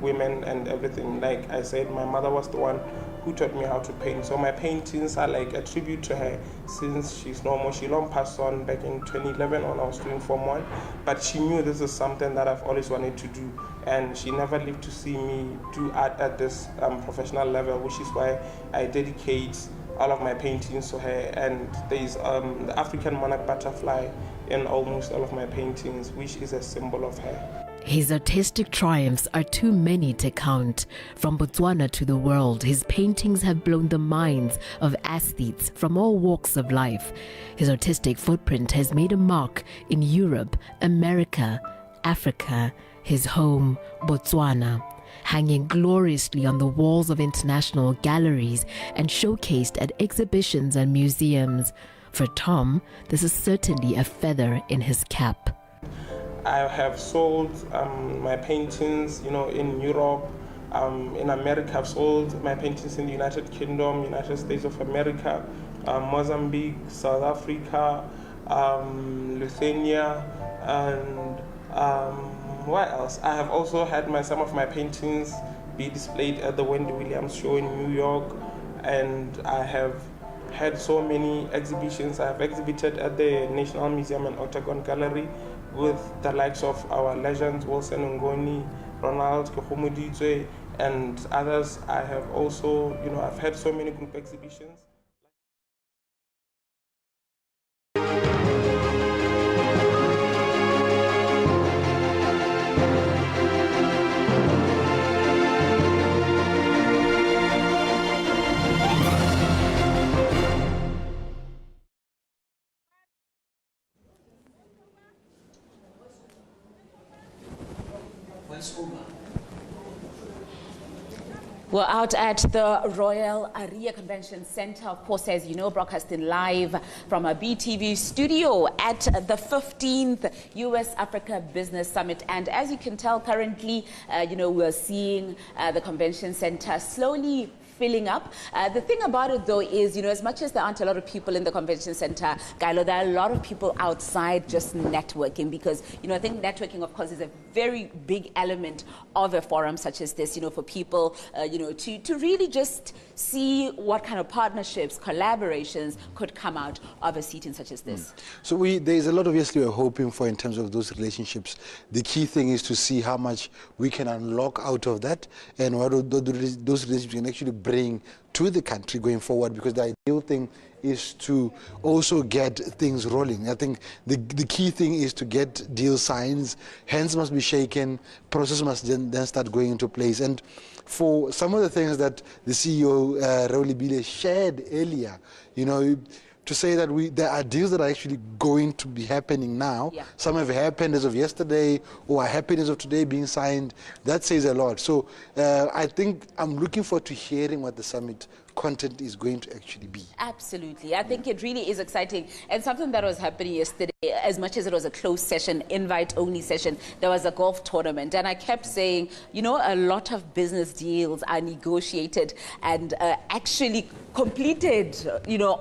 women and everything. Like I said, my mother was the one who taught me how to paint, so my paintings are like a tribute to her since she's no more. She long passed on back in 2011 when I was doing Form 1, but she knew this is something that I've always wanted to do, and she never lived to see me do art at this professional level, which is why I dedicate all of my paintings to her. And there's the African monarch butterfly in almost all of my paintings, which is a symbol of her. His artistic triumphs are too many to count. From Botswana to the world, his paintings have blown the minds of aesthetes from all walks of life. His artistic footprint has made a mark in Europe, America, Africa, his home, Botswana, hanging gloriously on the walls of international galleries and showcased at exhibitions and museums. For Tom, this is certainly a feather in his cap. I have sold my paintings, in Europe, in America. I've sold my paintings in the United Kingdom, United States of America, Mozambique, South Africa, Lithuania, and where else? I have also had some of my paintings be displayed at the Wendy Williams show in New York, and I have had so many exhibitions. I have exhibited at the National Museum and Octagon Gallery with the likes of our legends, Wilson Ngoni, Ronald Kehomoditswe, and others. I have also, I've had so many group exhibitions. We're out at the Royal Aria Convention Center, of course, as you know, broadcasting live from a BTV studio at the 15th U.S. Africa Business Summit. And as you can tell, currently, we're seeing the convention center slowly filling up. The thing about it, though, is, as much as there aren't a lot of people in the convention center, Kailo, there are a lot of people outside just networking, because, I think networking, of course, is a very big element of a forum such as this, for people, to really just see what kind of partnerships, collaborations could come out of a seating such as this. So there's a lot, obviously, we're hoping for in terms of those relationships. The key thing is to see how much we can unlock out of that, and what those relationships can actually bring to the country going forward, because the ideal thing is to also get things rolling. I think the key thing is to get deal signs, hands must be shaken, process must then start going into place. And for some of the things that the CEO, Rauli Bile, shared earlier, to say that there are deals that are actually going to be happening now. Yeah. Some have happened as of yesterday, or are happening as of today being signed. That says a lot. So I think I'm looking forward to hearing what the summit content is going to actually be. Absolutely. I think it really is exciting. And something that was happening yesterday, as much as it was a closed session, invite-only session, there was a golf tournament. And I kept saying, a lot of business deals are negotiated and actually completed,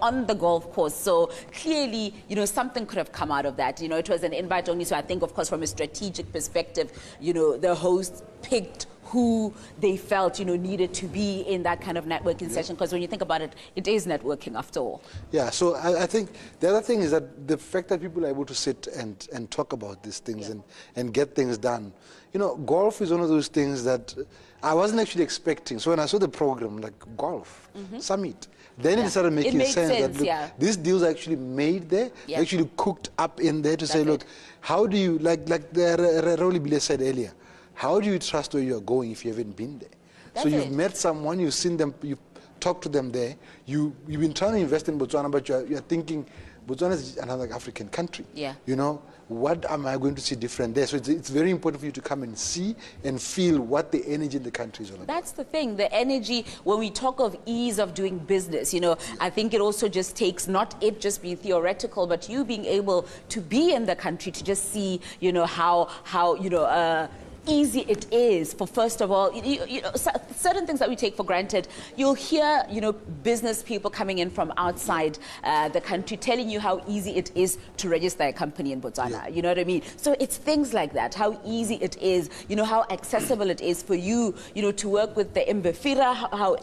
on the golf course. So clearly, something could have come out of that. It was an invite-only. So I think, of course, from a strategic perspective, the host picked who they felt, needed to be in that kind of networking session. Because when you think about it, it is networking after all. Yeah, so I think the other thing is that the fact that people are able to sit and talk about these things and get things done. Golf is one of those things that I wasn't actually expecting. So when I saw the program, like golf, summit, then it started making sense that look, these deals are actually made there, actually cooked up in there to say, look, how do you, like the Rauli Bile said earlier, how do you trust where you are going if you haven't been there? So you've met someone, you've seen them, you've talked to them there, you've been trying to invest in Botswana, but you're thinking, Botswana is another African country. Yeah. What am I going to see different there? So it's very important for you to come and see and feel what the energy in the country is all about. That's the thing, the energy, when we talk of ease of doing business, I think it also just takes not it just being theoretical, but you being able to be in the country to just see, how easy it is for, first of all, certain things that we take for granted. You'll hear, business people coming in from outside the country telling you how easy it is to register a company in Botswana. You know what I mean? So it's things like that, how easy it is, how accessible it is for you, to work with the Mbefira, how,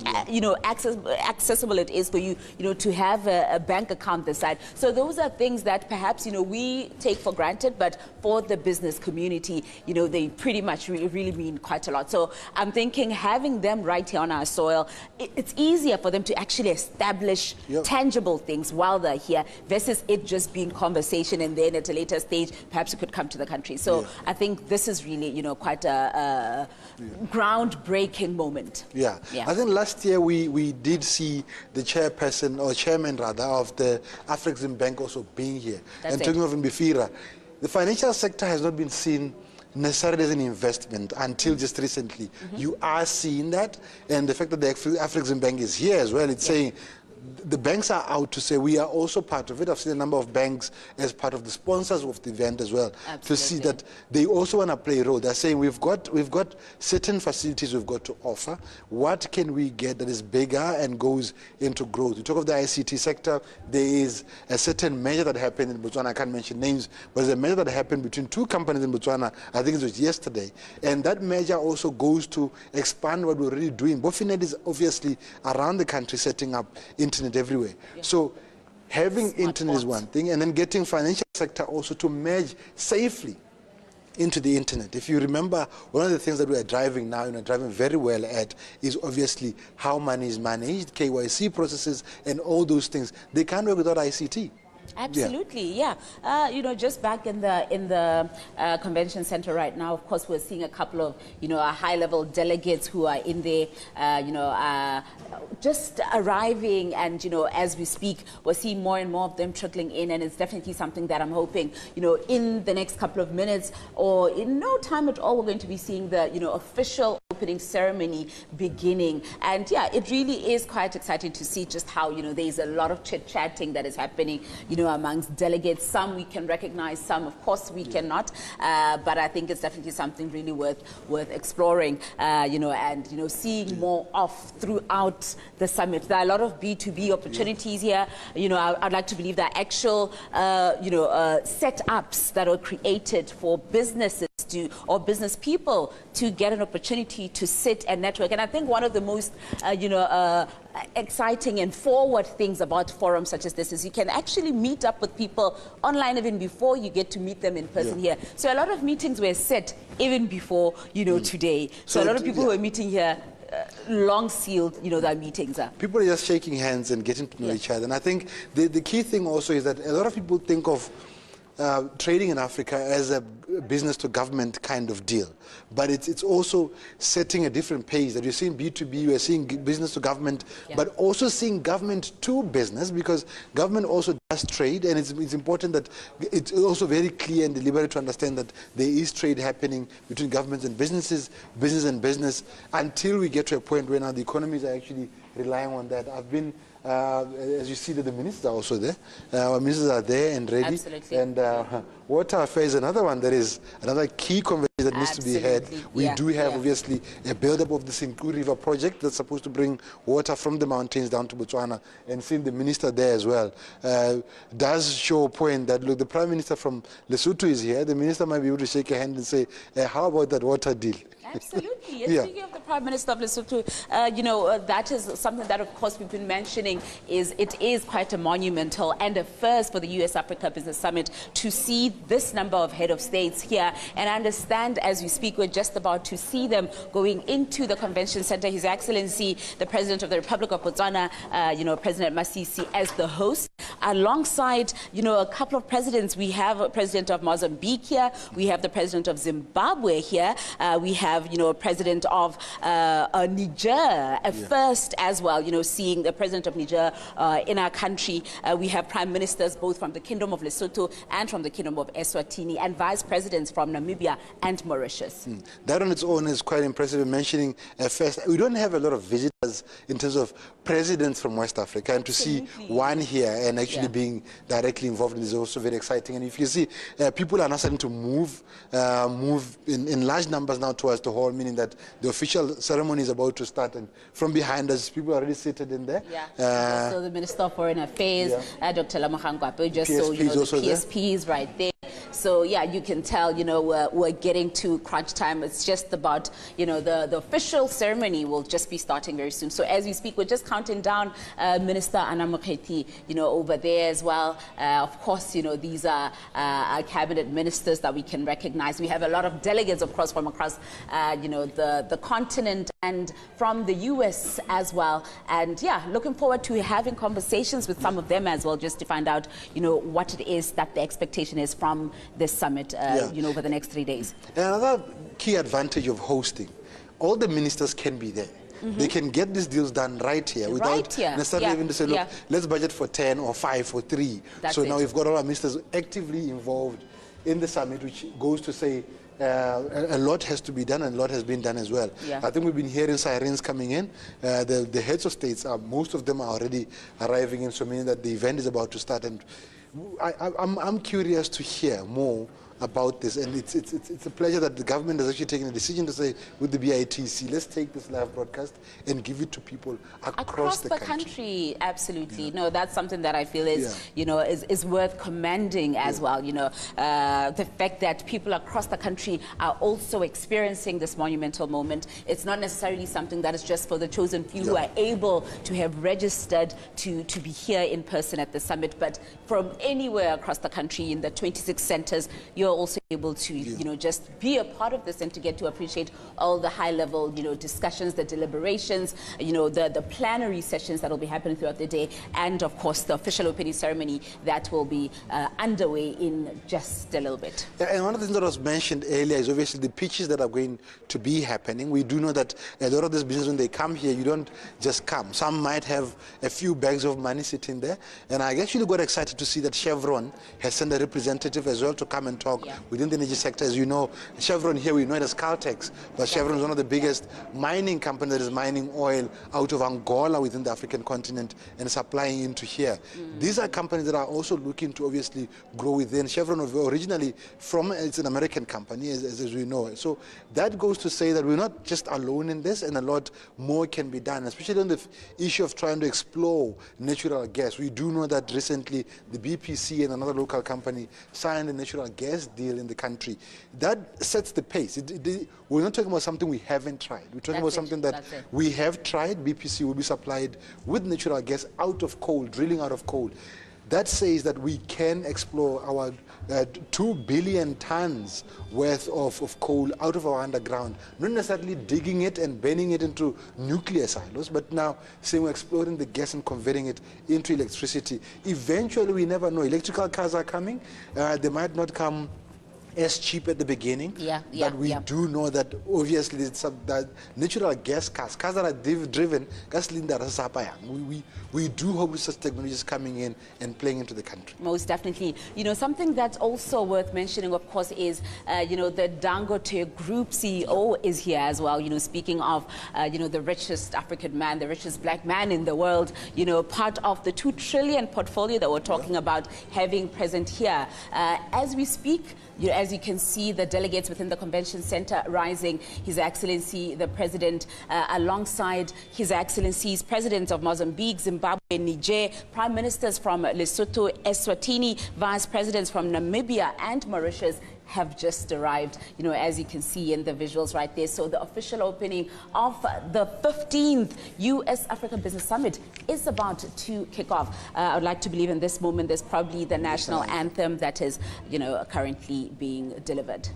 accessible it is for you, to have a bank account this side. So those are things that perhaps, we take for granted, but for the business community, they pretty much really mean quite a lot. So I'm thinking having them right here on our soil, it's easier for them to actually establish tangible things while they're here versus it just being conversation and then at a later stage, perhaps it could come to the country. So I think this is really, quite a groundbreaking moment. Yeah. I think last year we did see the chairperson or chairman rather of the Afrexim Bank also being here. And talking of Mbefira, the financial sector has not been seen necessarily as an investment until just recently. You are seeing that, and the fact that the Afrexim Bank is here as well, it's saying the banks are out to say we are also part of it. I've seen a number of banks as part of the sponsors of the event as well. Absolutely. To see that they also want to play a role. They're saying we've got certain facilities we've got to offer. What can we get that is bigger and goes into growth? We talk of the ICT sector. There is a certain measure that happened in Botswana. I can't mention names, but there's a measure that happened between two companies in Botswana. I think it was yesterday, and that measure also goes to expand what we're already doing. Bofinet is obviously around the country setting up internet everywhere. So having internet is one thing, and then getting financial sector also to merge safely into the internet. If you remember, one of the things that we are driving now, driving very well at, is obviously how money is managed, KYC processes, and all those things. They can't work without ICT. Absolutely, just back in the convention center right now, of course, we're seeing a couple of, high-level delegates who are in there, just arriving, and, as we speak, we're seeing more and more of them trickling in, and it's definitely something that I'm hoping, in the next couple of minutes, or in no time at all, we're going to be seeing the, official opening ceremony beginning. And it really is quite exciting to see just how, there's a lot of chit-chatting that is happening, amongst delegates. Some we can recognize, some of course we cannot, but I think it's definitely something really worth exploring, and seeing more of throughout the summit. There are a lot of B2B opportunities here. I'd like to believe that actual setups that are created for businesses or business people to get an opportunity to sit and network. And I think one of the most exciting and forward things about forums such as this is you can actually meet up with people online even before you get to meet them in person here. So a lot of meetings were set even before, today. So a lot of people who are meeting here long sealed, their meetings are. People are just shaking hands and getting to know each other. And I think the key thing also is that a lot of people think of trading in Africa as a business to government kind of deal, but it's also setting a different pace. That you're seeing B2B, you're seeing business to government, but also seeing government to business, because government also does trade, and it's important that it's also very clear and deliberate to understand that there is trade happening between governments and businesses, business and business, until we get to a point where now the economies are actually relying on that. I've been as you see that the ministers are also there. Our ministers are there and ready. Absolutely. And water affairs is another one that is another key conversation that needs to be had. We do have obviously a build-up of the Senku River project that's supposed to bring water from the mountains down to Botswana, and seeing the minister there as well does show a point that, look, the Prime Minister from Lesotho is here. The minister might be able to shake a hand and say, how about that water deal? Absolutely. And speaking of the Prime Minister of Lesotho, that is something that, of course, we've been mentioning. It is quite a monumental and a first for the US-Africa Business Summit to see this number of head of states here. And I understand as we speak, we're just about to see them going into the convention center. His Excellency, the President of the Republic of Botswana, President Masisi, as the host. Alongside, a couple of presidents. We have a president of Mozambique here. We have the president of Zimbabwe here. We have, president of Niger, first as well, seeing the president of Niger in our country. We have prime ministers both from the Kingdom of Lesotho and from the Kingdom of Eswatini, and vice presidents from Namibia and Mauritius. That on its own is quite impressive. Mentioning first, we don't have a lot of visitors in terms of presidents from West Africa, and to see one here and actually actually being directly involved in this is also very exciting. And if you see, people are now starting to move in large numbers now towards the hall, meaning that the official ceremony is about to start. And from behind us, people are already seated in there. So the Minister of Foreign Affairs, Dr. Lamahangwape, just so you know, the PSP is right there. So yeah, you can tell, you know, we're getting to crunch time. It's just about, you know, the official ceremony will just be starting very soon. So as we speak, we're just counting down Minister Anna Mokheti, you know, over there as well. Of course, you know, these are cabinet ministers that we can recognize. We have a lot of delegates, of course, from across, you know, the continent and from the US as well. And yeah, looking forward to having conversations with some of them as well, just to find out, you know, what it is that the expectation is from this summit, you know, over the next 3 days. And another key advantage of hosting, all the ministers can be there. They can get these deals done right here without necessarily having to say, look, let's budget for 10 or 5 or 3. So now we've got all our ministers actively involved in the summit, which goes to say a lot has to be done, and a lot has been done as well. I think we've been hearing sirens coming in. The heads of states, most of them are already arriving in, so meaning that the event is about to start. And I'm curious to hear more about this, and it's a pleasure that the government has actually taken a decision to say, with the BITC, let's take this live broadcast and give it to people across the country. Absolutely. No, that's something that I feel is, you know, is worth commending as well. You know, the fact that people across the country are also experiencing this monumental moment. It's not necessarily something that is just for the chosen few who are able to have registered to be here in person at the summit, but from anywhere across the country in the 26 centers, you're also able to, you know, just be a part of this and to get to appreciate all the high-level, you know, discussions, the deliberations, you know, the plenary sessions that will be happening throughout the day, and of course the official opening ceremony that will be underway in just a little bit. And one of the things that was mentioned earlier is obviously the pitches that are going to be happening. We do know that a lot of this business, when they come here, you don't just come. Some might have a few bags of money sitting there, and I actually got excited to see that Chevron has sent a representative as well to come and talk within the energy sector. As you know, Chevron here, we know it as Caltex, but Chevron is one of the biggest mining companies that is mining oil out of Angola within the African continent and supplying into here. These are companies that are also looking to obviously grow within. Chevron originally it's an American company, as we know. So that goes to say that we're not just alone in this, and a lot more can be done, especially on the issue of trying to explore natural gas. We do know that recently the BPC and another local company signed a natural gas deal in the country. That sets the pace. We're not talking about something we haven't tried. We're talking about something that we have tried. BPC will be supplied with natural gas out of coal, drilling out of coal. That says that we can explore our 2 billion tons worth of coal out of our underground, not necessarily digging it and burning it into nuclear silos, but now saying we're exploring the gas and converting it into electricity. Eventually, we never know. Electrical cars are coming. They might not come as cheap at the beginning, but we do know that obviously that natural gas cars that are driven, we do hope such technology is coming in and playing into the country. Most definitely. You know, something that's also worth mentioning, of course, is, you know, the Dangote Group CEO is here as well. You know, speaking of, you know, the richest African man, the richest black man in the world, you know, part of the 2 trillion portfolio that we're talking about having present here. As we speak, you know, as you can see, the delegates within the convention center rising. His Excellency, the President, alongside His Excellencies, Presidents of Mozambique, Zimbabwe, Niger, Prime Ministers from Lesotho, Eswatini, Vice Presidents from Namibia and Mauritius have just arrived, you know, as you can see in the visuals right there. So the official opening of the 15th U.S. Africa Business Summit is about to kick off. I would like to believe in this moment there's probably the national anthem that is, you know, currently being delivered.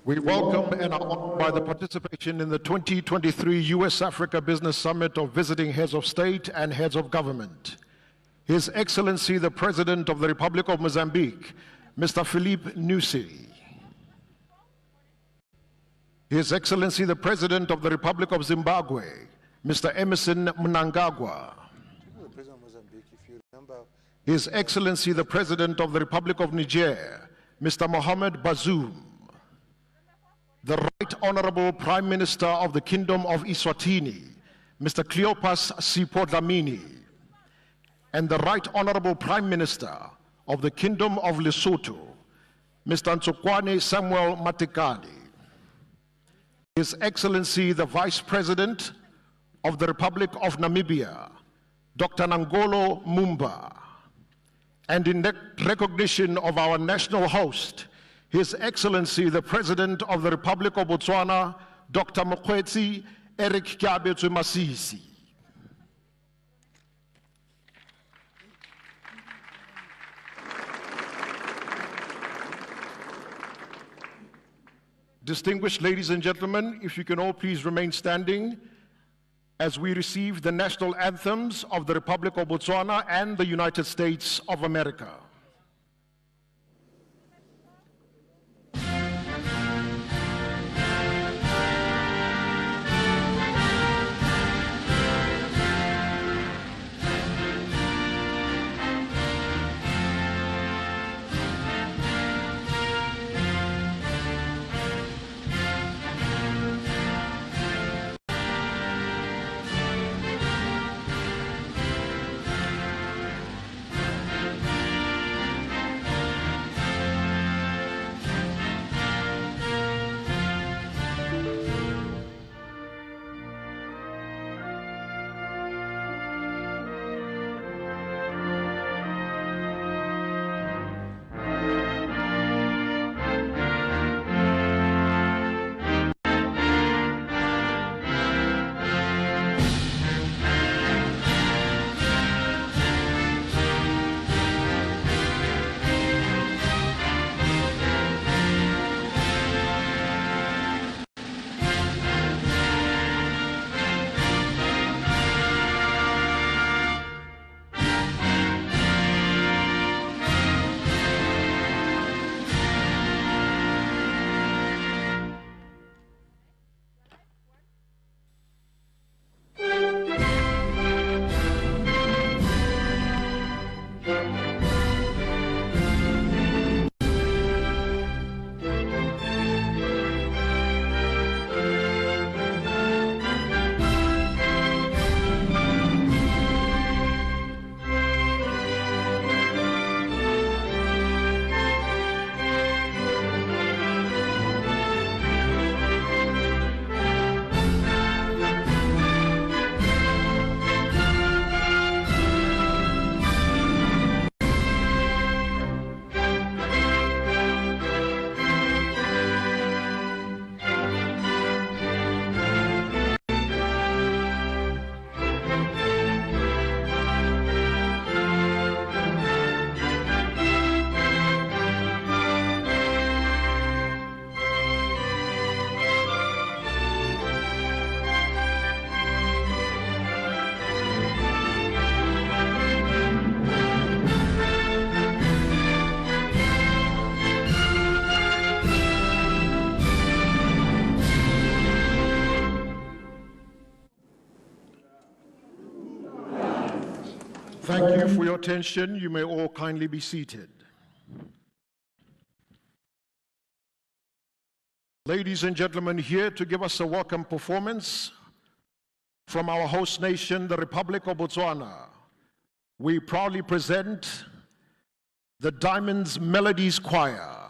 We welcome and are honored by the participation in the 2023 U.S. Africa Business Summit of visiting heads of state and heads of government. His Excellency, the President of the Republic of Mozambique, Mr. Philippe Nyusi. His Excellency the President of the Republic of Zimbabwe, Mr. Emerson Mnangagwa. His Excellency the President of the Republic of Niger, Mr. Mohamed Bazoum. The Right Honorable Prime Minister of the Kingdom of Eswatini, Mr. Cleopas Sipho Dlamini. And the Right Honorable Prime Minister of the Kingdom of Lesotho, Mr. Ntsokwane Samuel Matekane. His Excellency the Vice President of the Republic of Namibia, Dr. Nangolo Mumba. And in recognition of our national host, His Excellency the President of the Republic of Botswana, Dr. Mokgweetsi Eric Kabetswe Masisi. Distinguished ladies and gentlemen, if you can all please remain standing as we receive the national anthems of the Republic of Botswana and the United States of America. Thank you for your attention. You may all kindly be seated. Ladies and gentlemen, here to give us a welcome performance from our host nation, the Republic of Botswana, we proudly present the Diamonds Melodies Choir.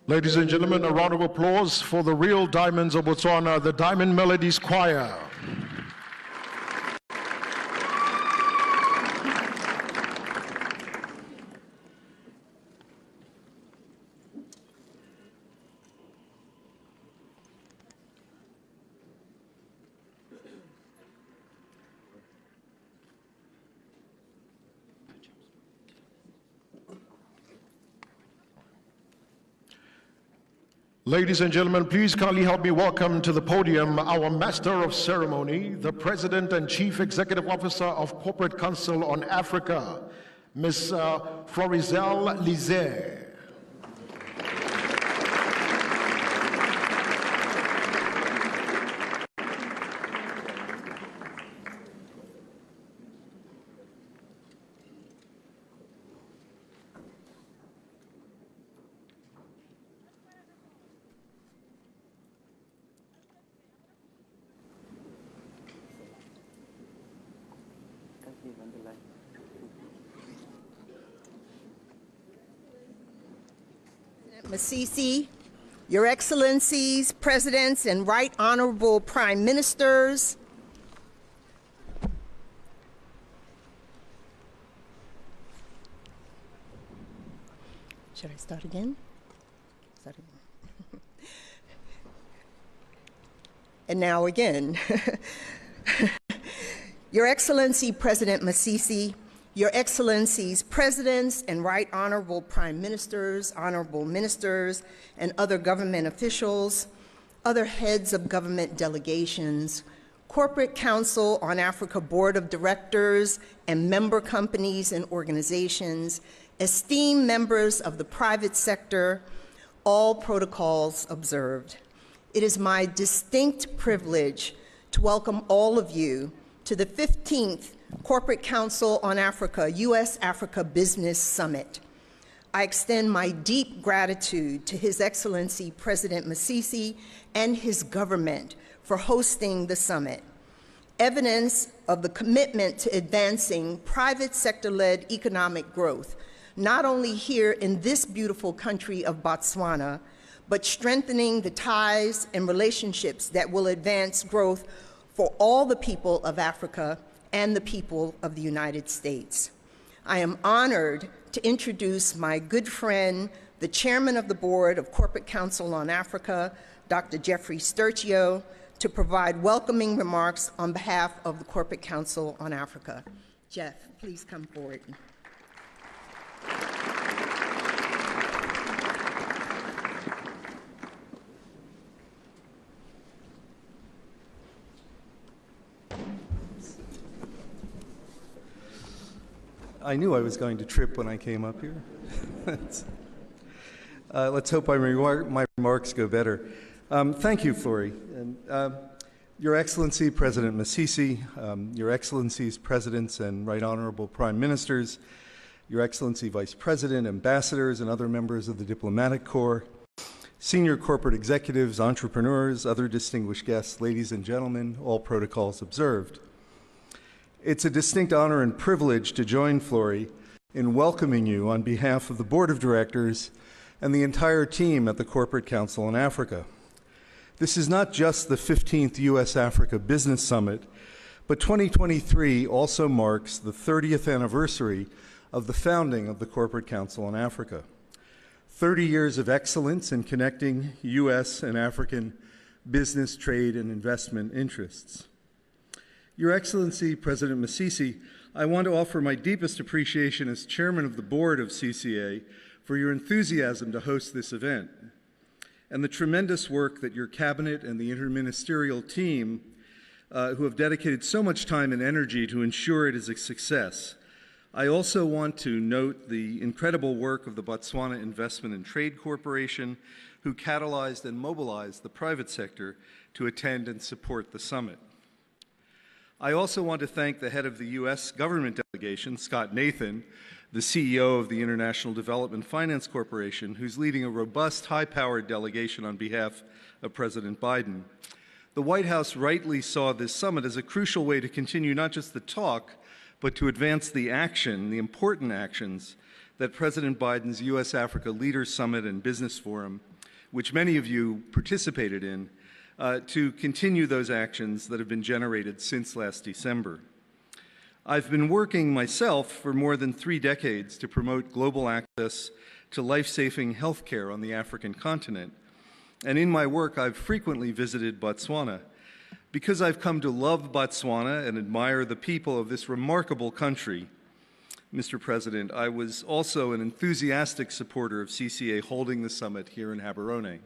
Ladies and gentlemen, a round of applause for the real diamonds of Botswana, the Diamond Melodies Choir. Ladies and gentlemen, please kindly help me welcome to the podium our Master of Ceremony, the President and Chief Executive Officer of Corporate Council on Africa, Ms. Florizel Lizet. Masisi, Your Excellencies, Presidents, and Right Honorable Prime Ministers, should I start again? Start again. And now again. Your Excellency, President Masisi, Your Excellencies, Presidents and Right Honorable Prime Ministers, Honorable Ministers, and other government officials, other heads of government delegations, Corporate Council on Africa Board of Directors and member companies and organizations, esteemed members of the private sector, all protocols observed. It is my distinct privilege to welcome all of you to the 15th Corporate Council on Africa, U.S.-Africa Business Summit. I extend my deep gratitude to His Excellency President Masisi and his government for hosting the summit. Evidence of the commitment to advancing private sector-led economic growth, not only here in this beautiful country of Botswana, but strengthening the ties and relationships that will advance growth for all the people of Africa and the people of the United States. I am honored to introduce my good friend, the chairman of the Board of Corporate Counsel on Africa, Dr. Jeffrey Sturchio, to provide welcoming remarks on behalf of the Corporate Council on Africa. Jeff, please come forward. I knew I was going to trip when I came up here. Let's hope my remarks go better. Thank you, Flori. And, Your Excellency, President Masisi, Your Excellencies, Presidents and Right Honorable Prime Ministers, Your Excellency, Vice President, Ambassadors, and other members of the Diplomatic Corps, senior corporate executives, entrepreneurs, other distinguished guests, ladies and gentlemen, all protocols observed. It's a distinct honor and privilege to join Flori in welcoming you on behalf of the Board of Directors and the entire team at the Corporate Council on Africa. This is not just the 15th U.S.-Africa Business Summit, but 2023 also marks the 30th anniversary of the founding of the Corporate Council on Africa. 30 years of excellence in connecting U.S. and African business, trade, and investment interests. Your Excellency, President Masisi, I want to offer my deepest appreciation as chairman of the board of CCA for your enthusiasm to host this event and the tremendous work that your cabinet and the interministerial team who have dedicated so much time and energy to ensure it is a success. I also want to note the incredible work of the Botswana Investment and Trade Corporation, who catalyzed and mobilized the private sector to attend and support the summit. I also want to thank the head of the U.S. government delegation, Scott Nathan, the CEO of the International Development Finance Corporation, who's leading a robust, high-powered delegation on behalf of President Biden. The White House rightly saw this summit as a crucial way to continue not just the talk, but to advance the action, the important actions that President Biden's U.S.-Africa Leaders Summit and Business Forum, which many of you participated in, to continue those actions that have been generated since last December. I've been working myself for more than 3 decades to promote global access to life-saving health care on the African continent. And in my work, I've frequently visited Botswana. Because I've come to love Botswana and admire the people of this remarkable country, Mr. President, I was also an enthusiastic supporter of CCA holding the summit here in Gaborone.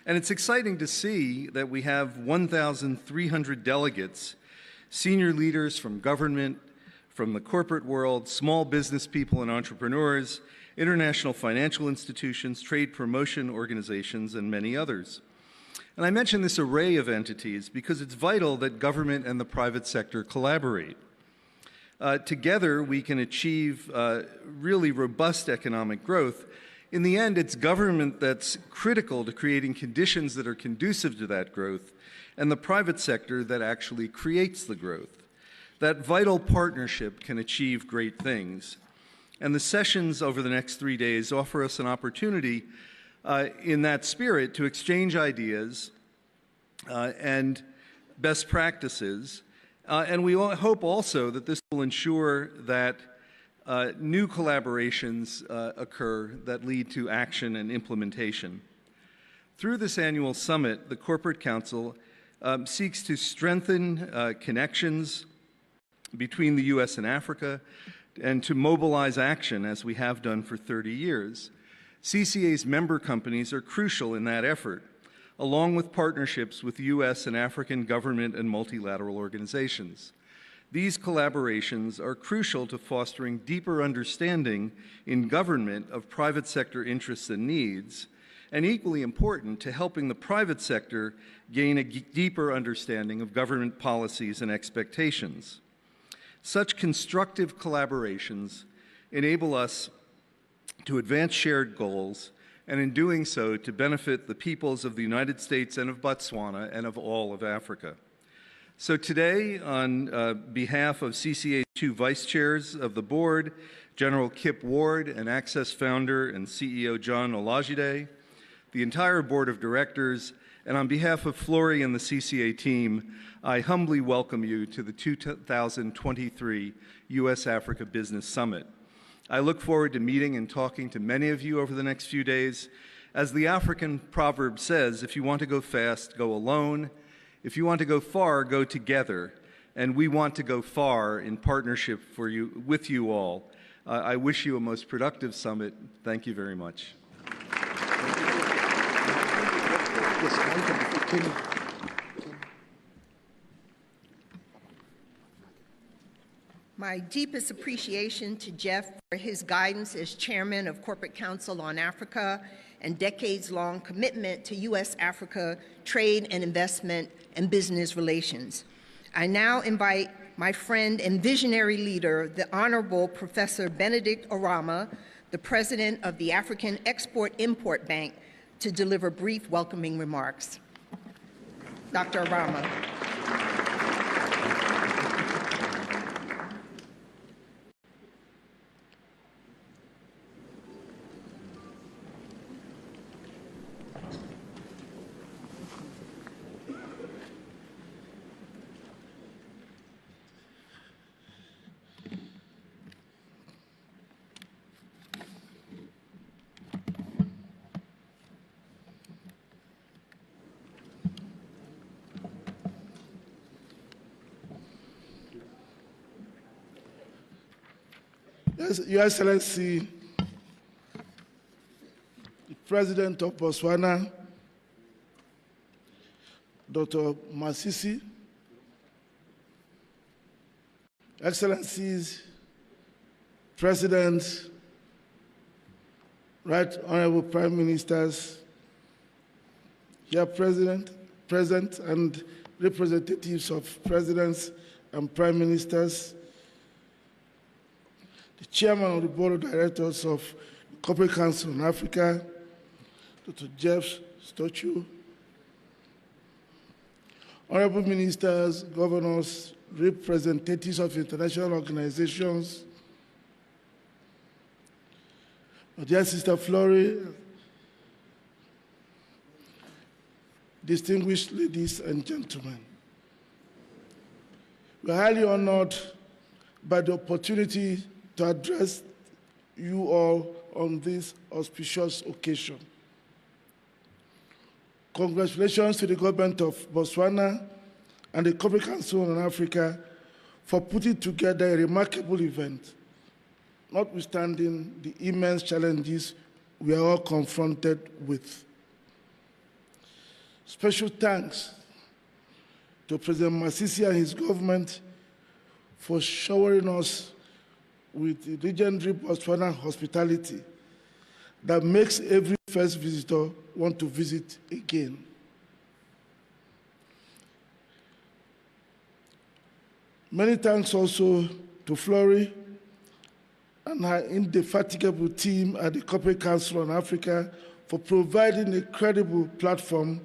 And it's exciting to see that we have 1,300 delegates, senior leaders from government, from the corporate world, small business people and entrepreneurs, international financial institutions, trade promotion organizations, and many others. And I mention this array of entities because it's vital that government and the private sector collaborate. Together, we can achieve really robust economic growth. In the end, it's government that's critical to creating conditions that are conducive to that growth, and the private sector that actually creates the growth. That vital partnership can achieve great things. And the sessions over the next 3 days offer us an opportunity in that spirit to exchange ideas and best practices. And we hope also that this will ensure that new collaborations occur that lead to action and implementation. Through this annual summit, the Corporate Council seeks to strengthen connections between the U.S. and Africa and to mobilize action as we have done for 30 years. CCA's member companies are crucial in that effort, along with partnerships with U.S. and African government and multilateral organizations. These collaborations are crucial to fostering deeper understanding in government of private sector interests and needs, and equally important to helping the private sector gain a deeper understanding of government policies and expectations. Such constructive collaborations enable us to advance shared goals, and in doing so, to benefit the peoples of the United States and of Botswana and of all of Africa. So today, on behalf of CCA's 2 vice chairs of the board, General Kip Ward and Access founder and CEO John Olajide, the entire board of directors, And on behalf of Flory and the CCA team, I humbly welcome you to the 2023 U.S.-Africa Business Summit. I look forward to meeting and talking to many of you over the next few days. As the African proverb says, if you want to go fast, go alone. If you want to go far, go together. And we want to go far in partnership with you all. I wish you a most productive summit. Thank you very much. My deepest appreciation to Jeff for his guidance as Chairman of Corporate Council on Africa and decades-long commitment to U.S.-Africa trade and investment and business relations. I now invite my friend and visionary leader, the Honorable Professor Benedict Orama, the President of the African Export-Import Bank, to deliver brief welcoming remarks. Dr. Orama. Yes, Your Excellency, the President of Botswana, Dr. Masisi, Excellencies, Presidents, Right Honorable Prime Ministers, here present, and representatives of presidents and prime ministers, the Chairman of the Board of Directors of the Corporate Council on Africa, Dr. Jeff Stochu, Honorable Ministers, Governors, representatives of international organizations, my dear Sister Flory, distinguished ladies and gentlemen. We are highly honored by the opportunity to address you all on this auspicious occasion. Congratulations to the government of Botswana and the Corporate Council on Africa for putting together a remarkable event, notwithstanding the immense challenges we are all confronted with. Special thanks to President Masisi and his government for showering us with the legendary Botswana hospitality that makes every first visitor want to visit again. Many thanks also to Flory and her indefatigable team at the Corporate Council on Africa for providing a credible platform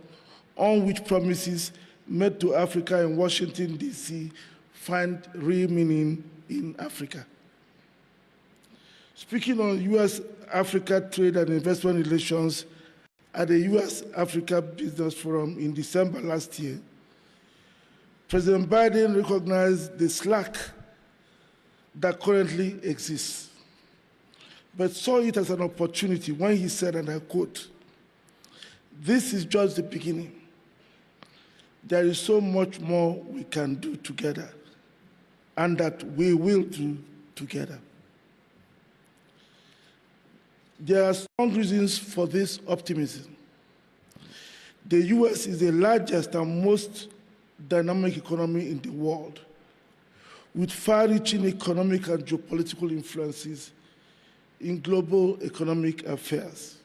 on which promises made to Africa in Washington, D.C. find real meaning in Africa. Speaking on U.S.-Africa trade and investment relations at the U.S.-Africa Business Forum in December last year, President Biden recognized the slack that currently exists, but saw it as an opportunity when he said, and I quote, "This is just the beginning. There is so much more we can do together, and that we will do together." There are strong reasons for this optimism. The U.S. is the largest and most dynamic economy in the world, with far-reaching economic and geopolitical influences in global economic affairs.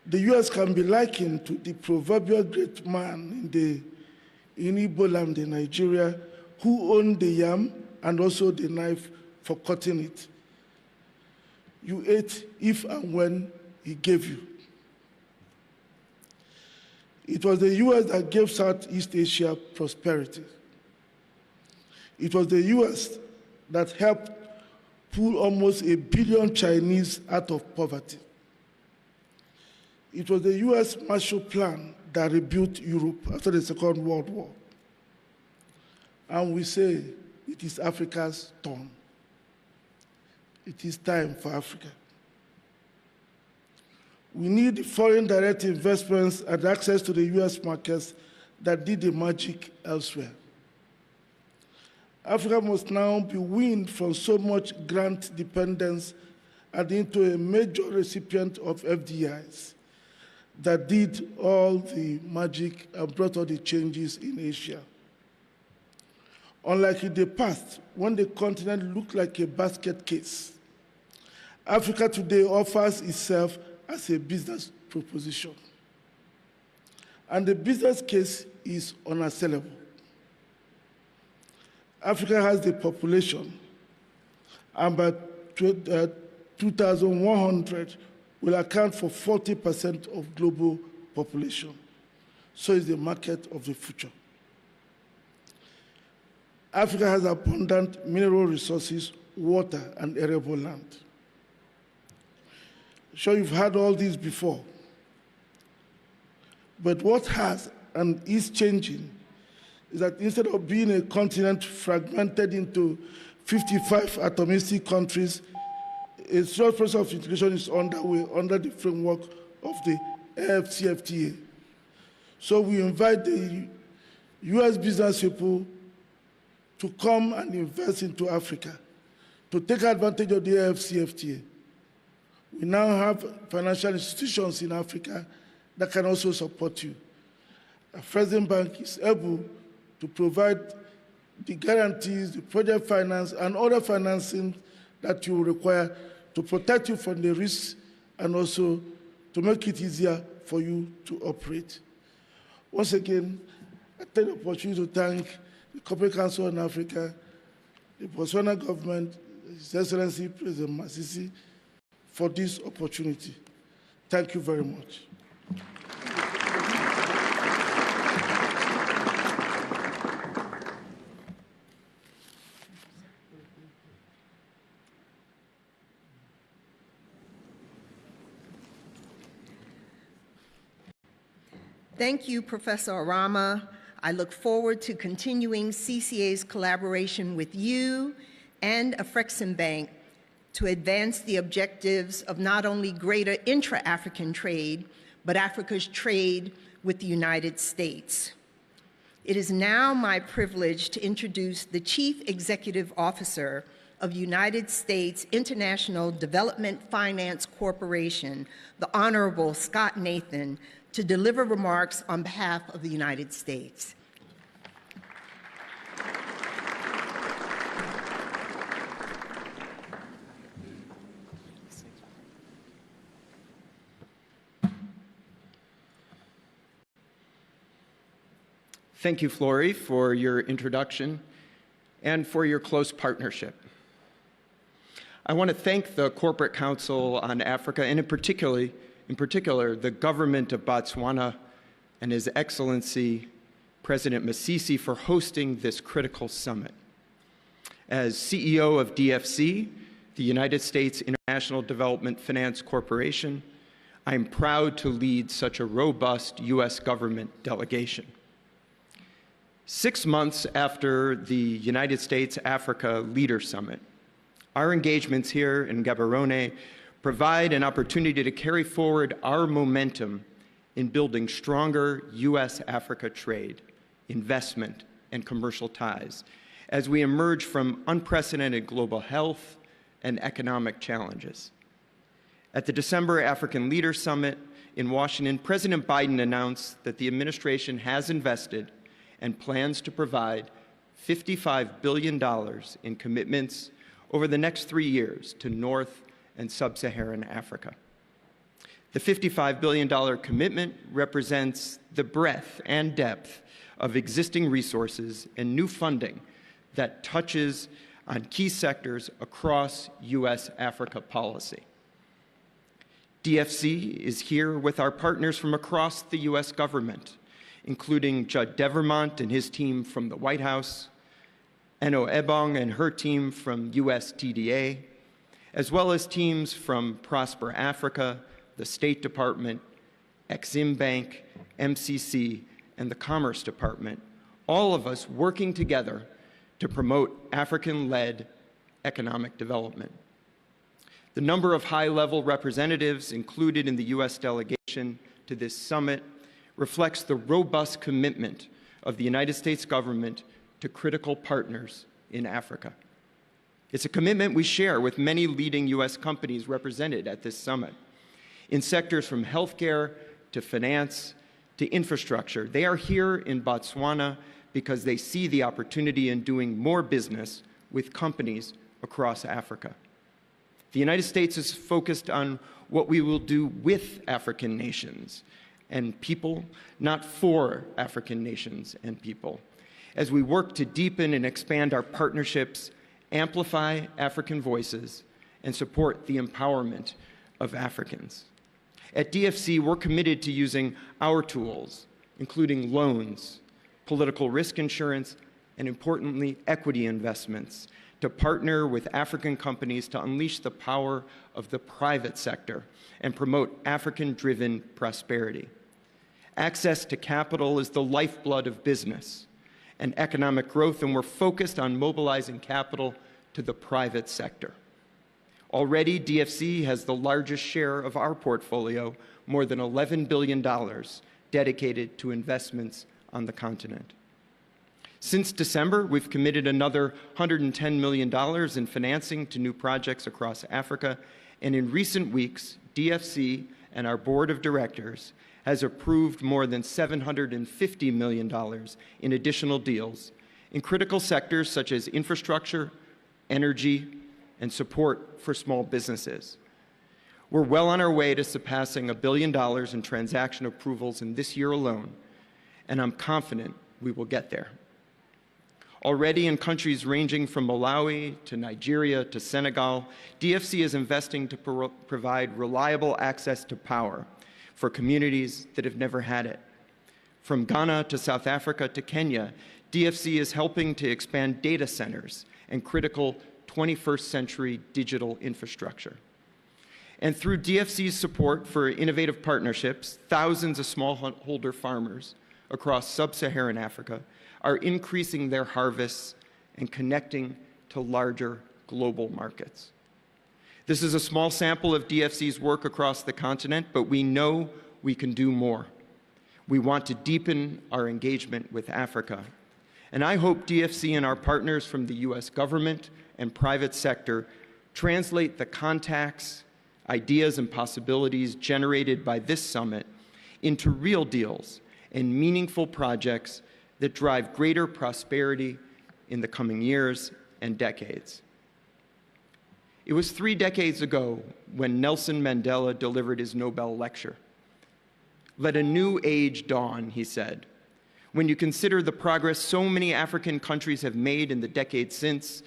The U.S. can be likened to the proverbial great man in Igbo land in Nigeria who owned the yam and also the knife for cutting it. You ate if and when he gave you. It was the U.S. that gave Southeast Asia prosperity. It was the U.S. that helped pull almost 1 billion Chinese out of poverty. It was the US Marshall Plan that rebuilt Europe after the Second World War. And we say it is Africa's turn. It is time for Africa. We need foreign direct investments and access to the US markets that did the magic elsewhere. Africa must now be weaned from so much grant dependence and into a major recipient of FDIs that did all the magic and brought all the changes in Asia. Unlike in the past, when the continent looked like a basket case, Africa today offers itself as a business proposition. And the business case is unassailable. Africa has the population, and by 2100 will account for 40% of global population. So is the market of the future. Africa has abundant mineral resources, water, and arable land. Sure, you've heard all this before. But what has and is changing is that instead of being a continent fragmented into 55 atomistic countries, a slow process of integration is underway under the framework of the AfCFTA. So we invite the US business people to come and invest into Africa, to take advantage of the AfCFTA. We now have financial institutions in Africa that can also support you. The President Bank is able to provide the guarantees, the project finance, and other financing that you require to protect you from the risks and also to make it easier for you to operate. Once again, I take the opportunity to thank the Corporate Council on Africa, the Botswana government, His Excellency President Masisi, for this opportunity. Thank you very much. Thank you, Professor Arama. I look forward to continuing CCA's collaboration with you and Afreximbank to advance the objectives of not only greater intra-African trade, but Africa's trade with the United States. It is now my privilege to introduce the Chief Executive Officer of United States International Development Finance Corporation, the Honorable Scott Nathan, to deliver remarks on behalf of the United States. Thank you, Flory, for your introduction and for your close partnership. I want to thank the Corporate Council on Africa, and in particular, the government of Botswana and His Excellency President Masisi for hosting this critical summit. As CEO of DFC, the United States International Development Finance Corporation, I am proud to lead such a robust U.S. government delegation. 6 months after the United States-Africa Leader Summit, our engagements here in Gaborone provide an opportunity to carry forward our momentum in building stronger U.S.-Africa trade, investment, and commercial ties as we emerge from unprecedented global health and economic challenges. At the December African Leaders Summit in Washington, President Biden announced that the administration has invested and plans to provide $55 billion in commitments over the next 3 years to North and Sub-Saharan Africa. The $55 billion commitment represents the breadth and depth of existing resources and new funding that touches on key sectors across U.S.-Africa policy. DFC is here with our partners from across the U.S. government, including Judd Devermont and his team from the White House, Eno Ebong and her team from USTDA, as well as teams from Prosper Africa, the State Department, Exim Bank, MCC, and the Commerce Department, all of us working together to promote African-led economic development. The number of high-level representatives included in the U.S. delegation to this summit reflects the robust commitment of the United States government to critical partners in Africa. It's a commitment we share with many leading U.S. companies represented at this summit. In sectors from healthcare to finance to infrastructure, they are here in Botswana because they see the opportunity in doing more business with companies across Africa. The United States is focused on what we will do with African nations and people, not for African nations and people, as we work to deepen and expand our partnerships, amplify African voices, and support the empowerment of Africans. At DFC, we're committed to using our tools, including loans, political risk insurance, and importantly, equity investments, to partner with African companies to unleash the power of the private sector and promote African-driven prosperity. Access to capital is the lifeblood of business and economic growth, and we're focused on mobilizing capital to the private sector. Already, DFC has the largest share of our portfolio, more than $11 billion, dedicated to investments on the continent. Since December, we've committed another $110 million in financing to new projects across Africa, and in recent weeks, DFC and our board of directors has approved more than $750 million in additional deals in critical sectors such as infrastructure, energy, and support for small businesses. We're well on our way to surpassing $1 billion in transaction approvals in this year alone, and I'm confident we will get there. Already in countries ranging from Malawi to Nigeria to Senegal, DFC is investing to provide reliable access to power for communities that have never had it. From Ghana to South Africa to Kenya, DFC is helping to expand data centers and critical 21st century digital infrastructure. And through DFC's support for innovative partnerships, thousands of smallholder farmers across sub-Saharan Africa are increasing their harvests and connecting to larger global markets. This is a small sample of DFC's work across the continent, but we know we can do more. We want to deepen our engagement with Africa. And I hope DFC and our partners from the US government and private sector translate the contacts, ideas, and possibilities generated by this summit into real deals and meaningful projects that drive greater prosperity in the coming years and decades. It was 3 decades ago when Nelson Mandela delivered his Nobel lecture. "Let a new age dawn," he said. When you consider the progress so many African countries have made in the decades since,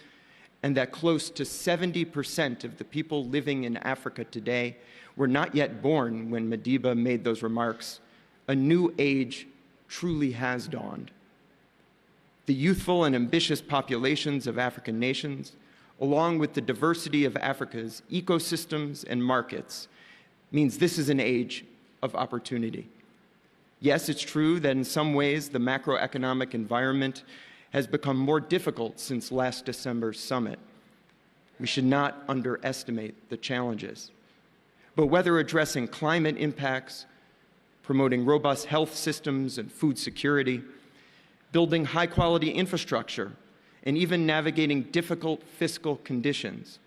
and that close to 70% of the people living in Africa today were not yet born when Madiba made those remarks, a new age truly has dawned. The youthful and ambitious populations of African nations, along with the diversity of Africa's ecosystems and markets, means this is an age of opportunity. Yes, it's true that in some ways the macroeconomic environment has become more difficult since last December's summit. We should not underestimate the challenges. But whether addressing climate impacts, promoting robust health systems and food security, building high-quality infrastructure, and even navigating difficult fiscal conditions,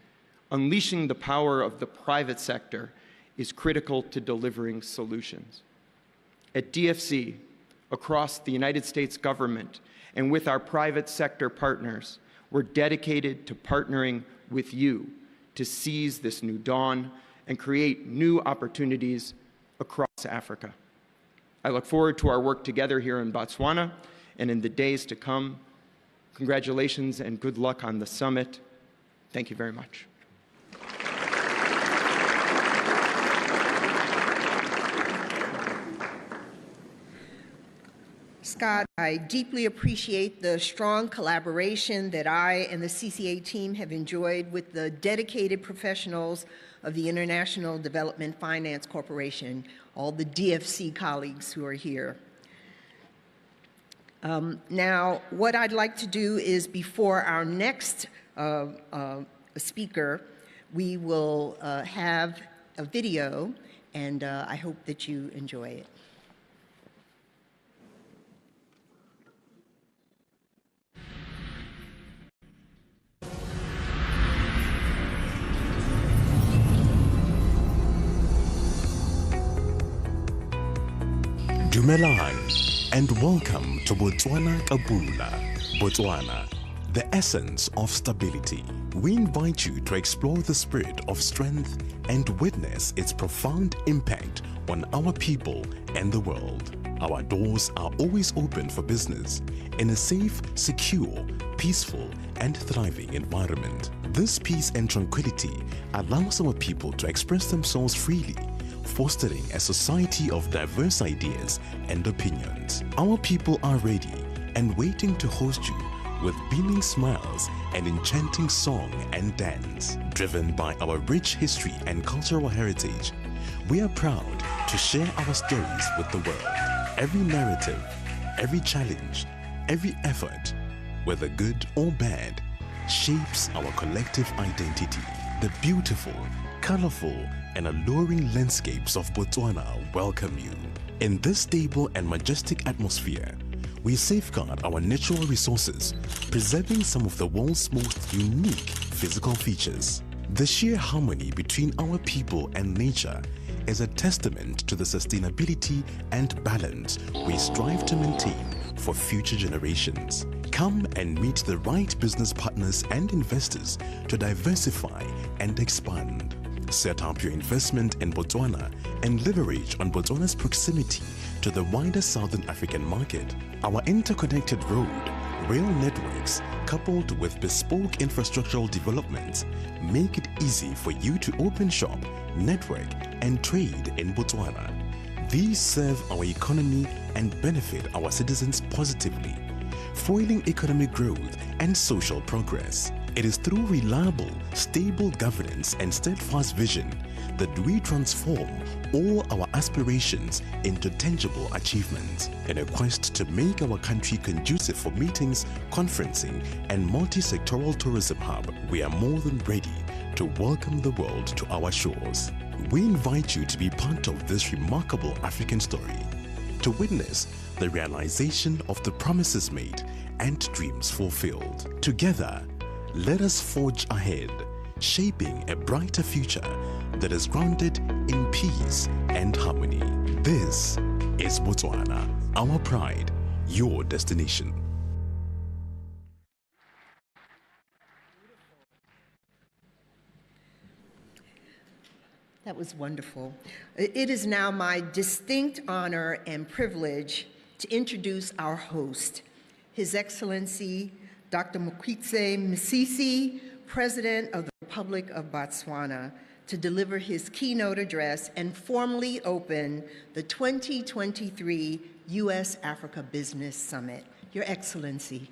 unleashing the power of the private sector is critical to delivering solutions. At DFC, across the United States government, and with our private sector partners, we're dedicated to partnering with you to seize this new dawn and create new opportunities across Africa. I look forward to our work together here in Botswana and in the days to come. Congratulations and good luck on the summit. Thank you very much. Scott, I deeply appreciate the strong collaboration that I and the CCA team have enjoyed with the dedicated professionals of the International Development Finance Corporation, all the DFC colleagues who are here. Now, what I'd like to do is, before our next speaker, we will have a video, and I hope that you enjoy it. Dumelang and welcome to Botswana Kabula. Botswana, the essence of stability. We invite you to explore the spirit of strength and witness its profound impact on our people and the world. Our doors are always open for business in a safe, secure, peaceful, and thriving environment. This peace and tranquility allows our people to express themselves freely, fostering a society of diverse ideas and opinions. Our people are ready and waiting to host you with beaming smiles and enchanting song and dance. Driven by our rich history and cultural heritage, we are proud to share our stories with the world. Every narrative, every challenge, every effort, whether good or bad, shapes our collective identity. The beautiful, colorful, and alluring landscapes of Botswana welcome you. In this stable and majestic atmosphere, we safeguard our natural resources, preserving some of the world's most unique physical features. The sheer harmony between our people and nature is a testament to the sustainability and balance we strive to maintain for future generations. Come and meet the right business partners and investors to diversify and expand. Set up your investment in Botswana and leverage on Botswana's proximity to the wider Southern African market. Our interconnected road, rail networks, coupled with bespoke infrastructural developments, make it easy for you to open shop, network, and trade in Botswana. These serve our economy and benefit our citizens positively, fueling economic growth and social progress. It is through reliable, stable governance and steadfast vision that we transform all our aspirations into tangible achievements. In a quest to make our country conducive for meetings, conferencing, and multi-sectoral tourism hub, we are more than ready to welcome the world to our shores. We invite you to be part of this remarkable African story, to witness the realization of the promises made and dreams fulfilled. Together, let us forge ahead, shaping a brighter future that is grounded in peace and harmony. This is Botswana, our pride, your destination. That was wonderful. It is now my distinct honor and privilege to introduce our host, His Excellency Dr. Mokwitse Masisi, President of the Republic of Botswana, to deliver his keynote address and formally open the 2023 U.S.-Africa Business Summit. Your Excellency.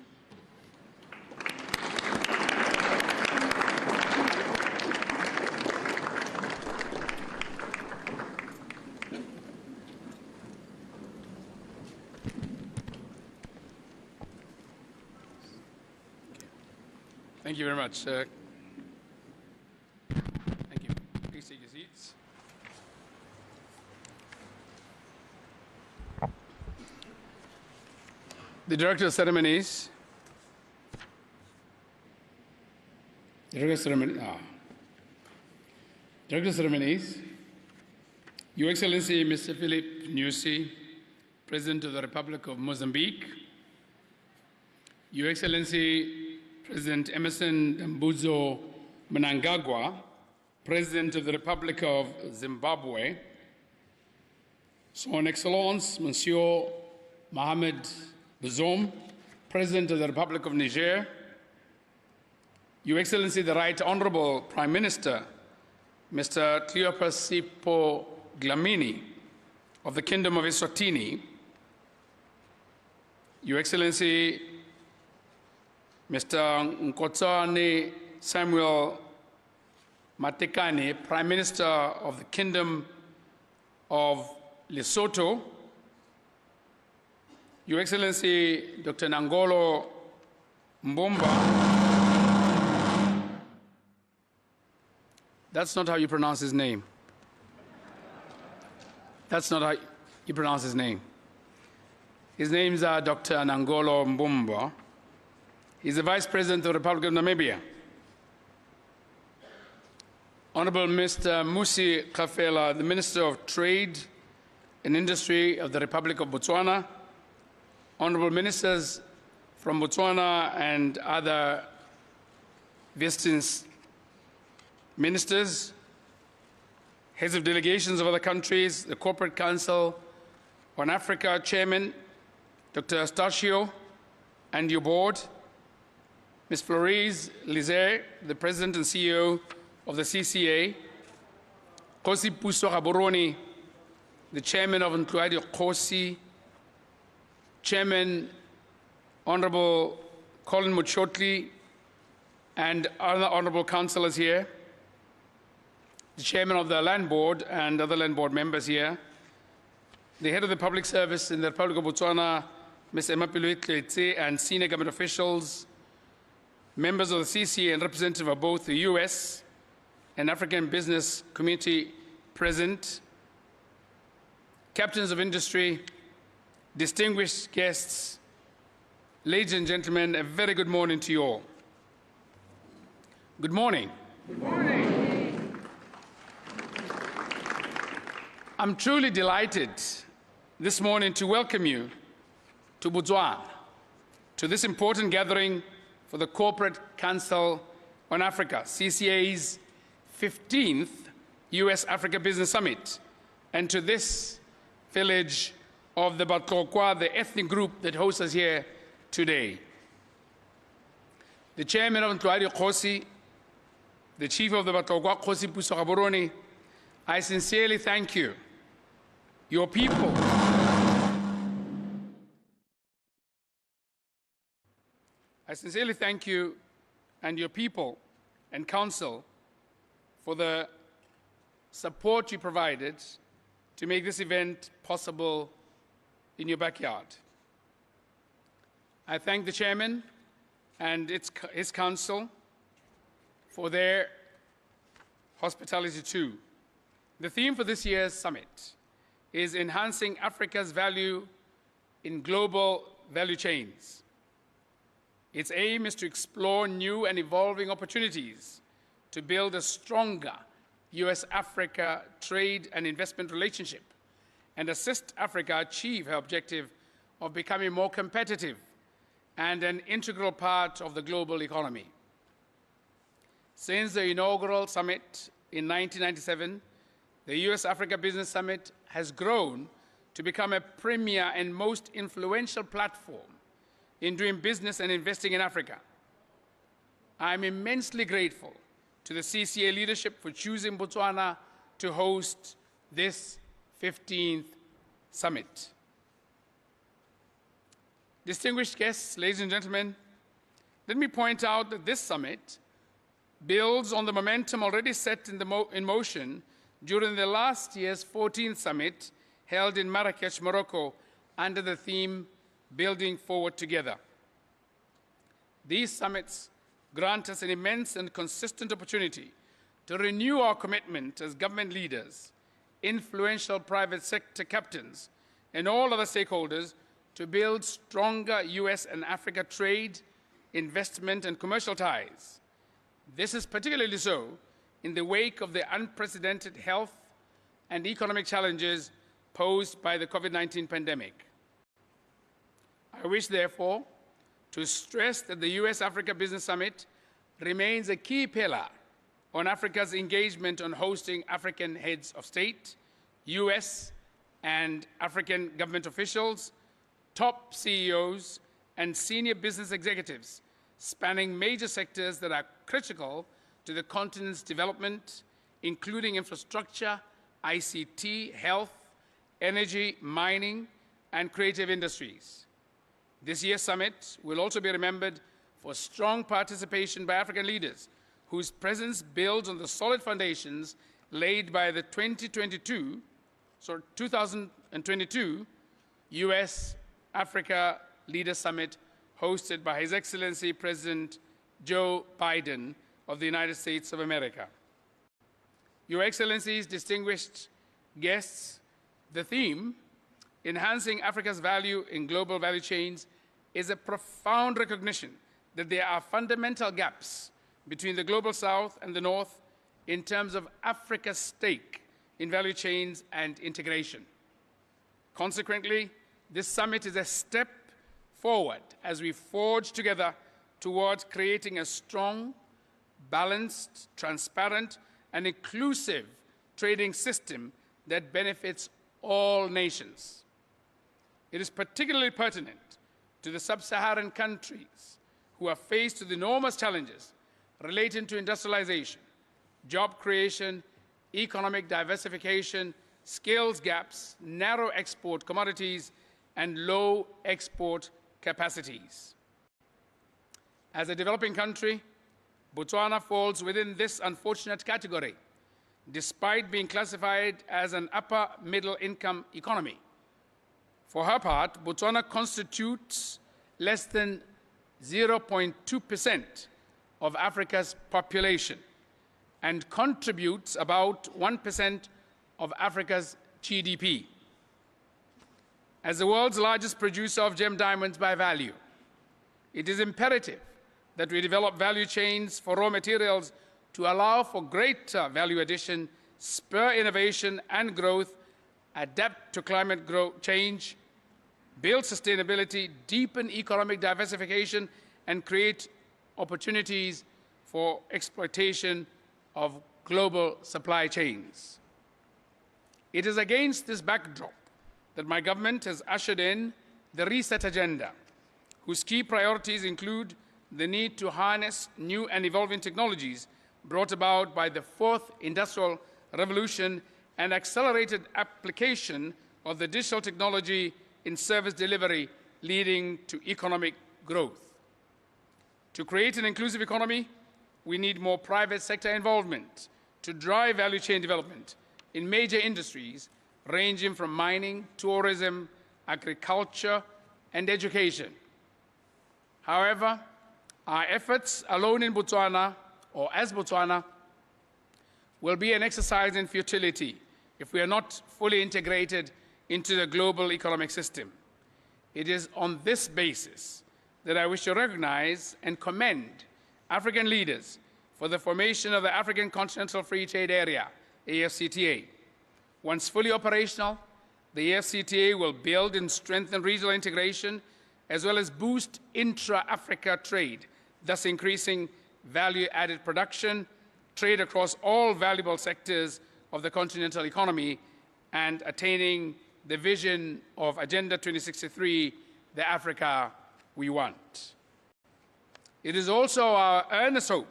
Thank you very much. Thank you. Please take your seats. The Director of Ceremonies. Director of Ceremonies. Your Excellency, Mr. Philip Nyusi, President of the Republic of Mozambique. Your Excellency, President Emerson Dambudzo Mnangagwa, President of the Republic of Zimbabwe. Son Excellence, Monsieur Mohamed Bazoum, President of the Republic of Niger. Your Excellency, the Right Honorable Prime Minister, Mr. Cleopas Sipho Dlamini of the Kingdom of Eswatini. Your Excellency, Mr. Nkotsane Samuel Matekane, Prime Minister of the Kingdom of Lesotho, Your Excellency, Dr. Nangolo Mbumba, that's not how you pronounce his name. That's not how you pronounce his name. His name's Dr. Nangolo Mbumba. He's the Vice President of the Republic of Namibia. Honorable Mr. Musi Kafela, the Minister of Trade and Industry of the Republic of Botswana, Honorable Ministers from Botswana and other Western ministers, heads of delegations of other countries, the Corporate Council on Africa Chairman, Dr. Eustachio, and your board, Ms. Florise Lizer, the President and CEO of the CCA, Kosi Puso Gaborone, the Chairman of Ntluadi Kosi, Chairman Honorable Colin Muchotli, and other honorable councillors here, the Chairman of the Land Board and other Land Board members here, the Head of the Public Service in the Republic of Botswana, Ms. Emapilwe Tletse, and senior government officials, members of the CCA and representative of both the US and African business community present, captains of industry, distinguished guests, ladies and gentlemen, a very good morning to you all. Good morning. Good morning. I'm truly delighted this morning to welcome you to Botswana, to this important gathering for the Corporate Council on Africa, CCA's 15th US-Africa Business Summit, and to this village of the Batlokwa, the ethnic group that hosts us here today. The Chairman of Ntluadi Kosi, the Chief of the Batlokwa, Kosi Puso Gaborone, I sincerely thank you, your people, I sincerely thank you and your people and council for the support you provided to make this event possible in your backyard. I thank the chairman and his council for their hospitality too. The theme for this year's summit is enhancing Africa's value in global value chains. Its aim is to explore new and evolving opportunities to build a stronger US-Africa trade and investment relationship and assist Africa achieve her objective of becoming more competitive and an integral part of the global economy. Since the inaugural summit in 1997, the US-Africa Business Summit has grown to become a premier and most influential platform in doing business and investing in Africa. I'm immensely grateful to the CCA leadership for choosing Botswana to host this 15th summit. Distinguished guests, ladies and gentlemen, let me point out that this summit builds on the momentum already set in motion during the last year's 14th summit held in Marrakech, Morocco, under the theme, Building Forward Together. These summits grant us an immense and consistent opportunity to renew our commitment as government leaders, influential private sector captains, and all other stakeholders to build stronger US and Africa trade, investment, and commercial ties. This is particularly so in the wake of the unprecedented health and economic challenges posed by the COVID-19 pandemic. I wish, therefore, to stress that the US-Africa Business Summit remains a key pillar on Africa's engagement on hosting African heads of state, US and African government officials, top CEOs, and senior business executives spanning major sectors that are critical to the continent's development, including infrastructure, ICT, health, energy, mining, and creative industries. This year's summit will also be remembered for strong participation by African leaders, whose presence builds on the solid foundations laid by the 2022 U.S.-Africa Leaders Summit hosted by His Excellency President Joe Biden of the United States of America. Your Excellencies, distinguished guests, the theme, Enhancing Africa's Value in Global Value Chains, is a profound recognition that there are fundamental gaps between the Global South and the North in terms of Africa's stake in value chains and integration. Consequently, this summit is a step forward as we forge together towards creating a strong, balanced, transparent, and inclusive trading system that benefits all nations. It is particularly pertinent to the sub-Saharan countries who are faced with enormous challenges relating to industrialization, job creation, economic diversification, skills gaps, narrow export commodities, and low export capacities. As a developing country, Botswana falls within this unfortunate category, despite being classified as an upper middle income economy. For her part, Botswana constitutes less than 0.2% of Africa's population and contributes about 1% of Africa's GDP. As the world's largest producer of gem diamonds by value, it is imperative that we develop value chains for raw materials to allow for greater value addition, spur innovation and growth, adapt to climate change, build sustainability, deepen economic diversification, and create opportunities for exploitation of global supply chains. It is against this backdrop that my government has ushered in the Reset Agenda, whose key priorities include the need to harness new and evolving technologies brought about by the fourth industrial revolution and accelerated application of the digital technology in service delivery, leading to economic growth. To create an inclusive economy, we need more private sector involvement to drive value chain development in major industries ranging from mining, tourism, agriculture, and education. However, our efforts alone in Botswana, or as Botswana, will be an exercise in futility if we are not fully integrated into the global economic system. It is on this basis that I wish to recognize and commend African leaders for the formation of the African Continental Free Trade Area, AFCTA. Once fully operational, the AFCTA will build and strengthen regional integration as well as boost intra-Africa trade, thus increasing value-added production, trade across all valuable sectors of the continental economy, and attaining the vision of Agenda 2063, the Africa we want. It is also our earnest hope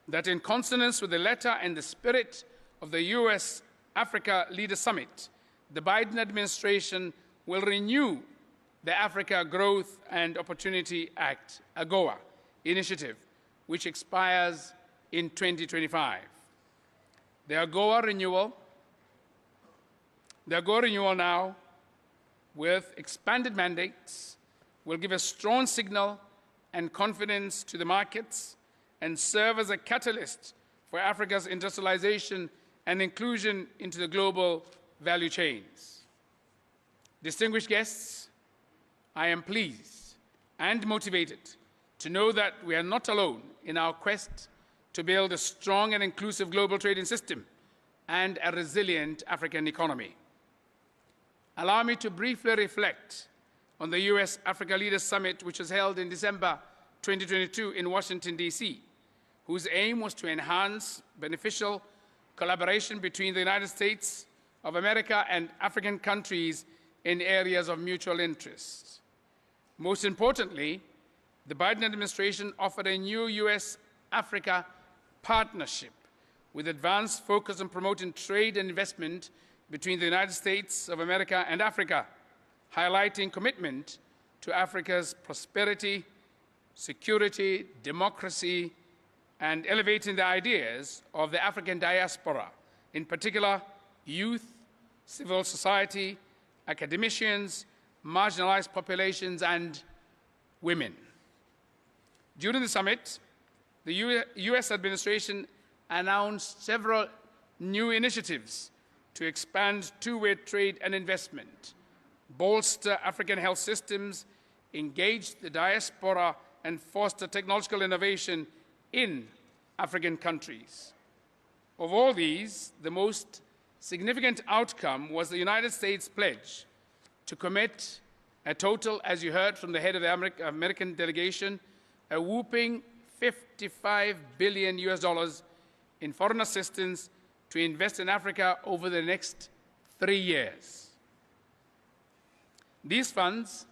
that in consonance with the letter and the spirit of the U.S.-Africa Leaders Summit, the Biden administration will renew the Africa Growth and Opportunity Act, AGOA, initiative, which expires in 2025. The AGOA renewal now, with expanded mandates, will give a strong signal and confidence to the markets and serve as a catalyst for Africa's industrialization and inclusion into the global value chains. Distinguished guests, I am pleased and motivated to know that we are not alone in our quest to build a strong and inclusive global trading system and a resilient African economy. Allow me to briefly reflect on the U.S.-Africa Leaders Summit, which was held in December 2022 in Washington, D.C., whose aim was to enhance beneficial collaboration between the United States of America and African countries in areas of mutual interest. Most importantly, the Biden administration offered a new U.S.-Africa partnership with advanced focus on promoting trade and investment between the United States of America and Africa, highlighting commitment to Africa's prosperity, security, democracy, and elevating the ideas of the African diaspora, in particular youth, civil society, academicians, marginalized populations, and women. During the summit, the U.S. administration announced several new initiatives to expand two-way trade and investment, bolster African health systems, engage the diaspora, and foster technological innovation in African countries. Of all these, the most significant outcome was the United States pledge to commit a total, as you heard from the head of the American delegation, a whopping $55 billion in foreign assistance to invest in Africa over the next 3 years. These funds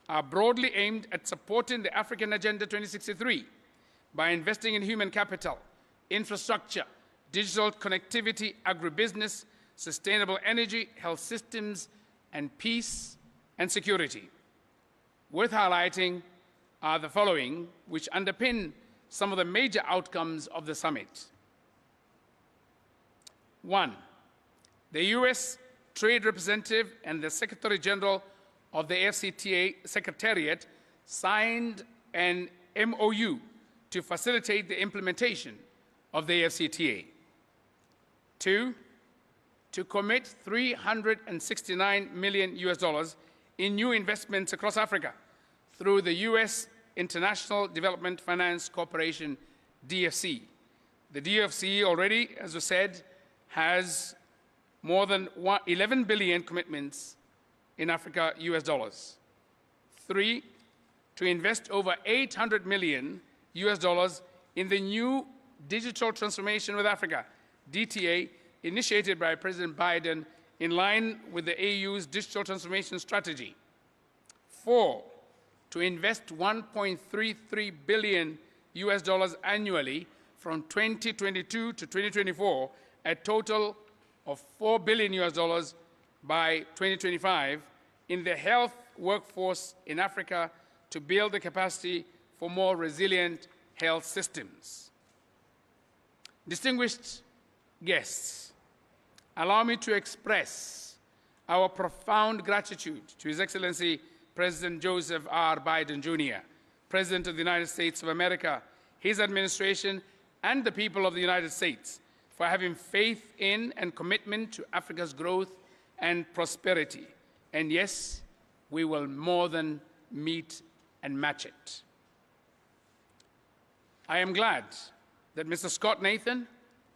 are broadly aimed at supporting the African Agenda 2063 by investing in human capital, infrastructure, digital connectivity, agribusiness, sustainable energy, health systems, and peace and security. Worth highlighting are the following, which underpin some of the major outcomes of the summit. 1, the U.S. Trade Representative and the Secretary General of the FCTA Secretariat signed an MOU to facilitate the implementation of the FCTA. 2, to commit $369 million in new investments across Africa through the U.S. International Development Finance Corporation, DFC. The DFC already, as we said, has more than 11 billion commitments in Africa, US dollars. 3, to invest over $800 million in the new Digital Transformation with Africa, DTA, initiated by President Biden in line with the AU's digital transformation strategy. 4, to invest $1.33 billion annually from 2022 to 2024, a total of $4 billion by 2025 in the health workforce in Africa to build the capacity for more resilient health systems. Distinguished guests, allow me to express our profound gratitude to His Excellency President Joseph R. Biden Jr., President of the United States of America, his administration, and the people of the United States for having faith in and commitment to Africa's growth and prosperity. And yes, we will more than meet and match it. I am glad that Mr. Scott Nathan,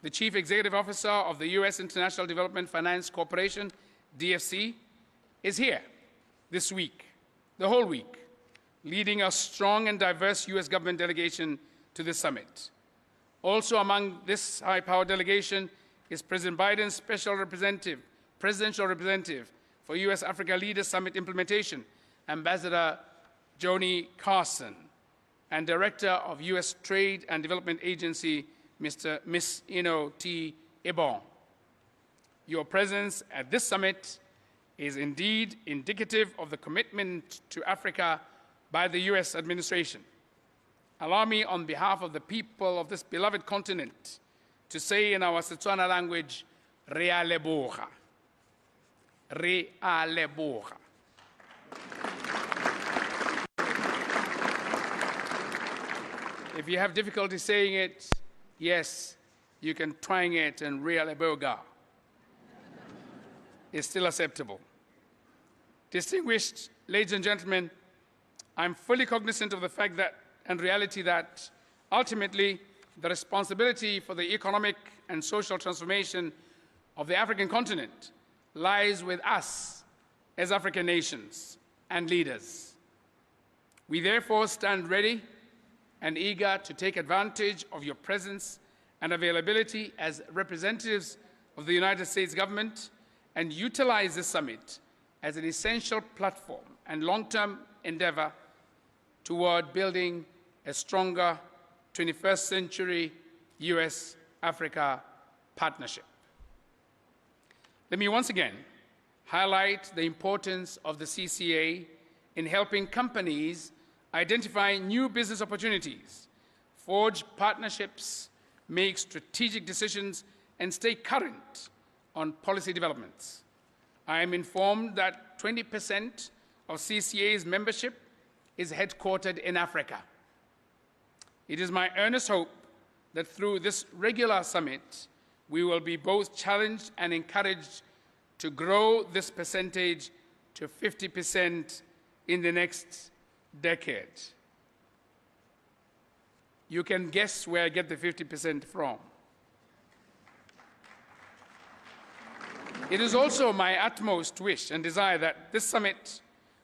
the Chief Executive Officer of the U.S. International Development Finance Corporation, DFC, is here this week, the whole week, leading a strong and diverse U.S. government delegation to this summit. Also among this high-powered delegation is President Biden's presidential representative for U.S.-Africa Leaders Summit implementation, Ambassador Joni Carson, and Director of U.S. Trade and Development Agency, Miss Ino T. Ebon. Your presence at this summit is indeed indicative of the commitment to Africa by the U.S. administration. Allow me, on behalf of the people of this beloved continent, to say in our Setswana language, Re a leboga. Re a leboga. If you have difficulty saying it, yes, you can twang it and Re a leboga. It's still acceptable. Distinguished ladies and gentlemen, I'm fully cognizant of the fact that and reality that ultimately the responsibility for the economic and social transformation of the African continent lies with us as African nations and leaders. We therefore stand ready and eager to take advantage of your presence and availability as representatives of the United States government and utilize this summit as an essential platform and long-term endeavor toward building a stronger 21st century U.S.-Africa partnership. Let me once again highlight the importance of the CCA in helping companies identify new business opportunities, forge partnerships, make strategic decisions, and stay current on policy developments. I am informed that 20% of CCA's membership is headquartered in Africa. It is my earnest hope that through this regular summit, we will be both challenged and encouraged to grow this percentage to 50% in the next decade. You can guess where I get the 50% from. It is also my utmost wish and desire that this summit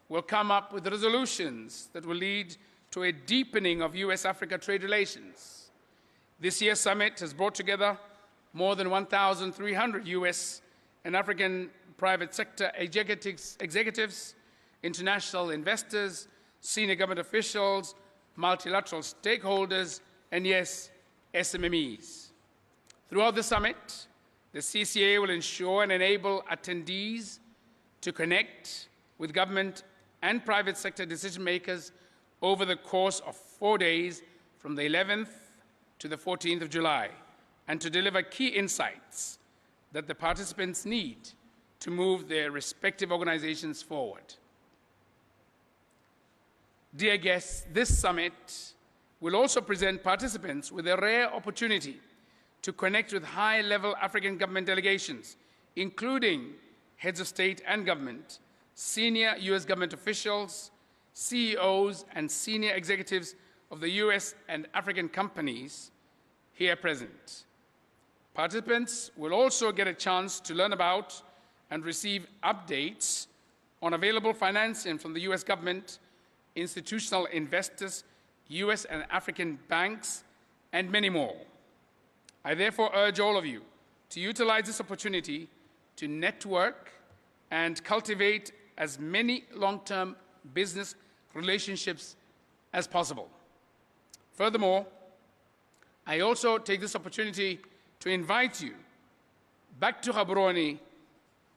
will come up with resolutions that will lead to a deepening of US-Africa trade relations. This year's summit has brought together more than 1,300 US and African private sector executives, international investors, senior government officials, multilateral stakeholders, and yes, SMMEs. Throughout the summit, the CCA will ensure and enable attendees to connect with government and private sector decision makers over the course of 4 days from the 11th to the 14th of July, and to deliver key insights that the participants need to move their respective organizations forward. Dear guests, this summit will also present participants with a rare opportunity to connect with high-level African government delegations, including heads of state and government, senior US government officials, CEOs, and senior executives of the US and African companies here present. Participants will also get a chance to learn about and receive updates on available financing from the US government, institutional investors, US and African banks, and many more. I therefore urge all of you to utilize this opportunity to network and cultivate as many long-term business relationships as possible. Furthermore, I also take this opportunity to invite you back to Gaborone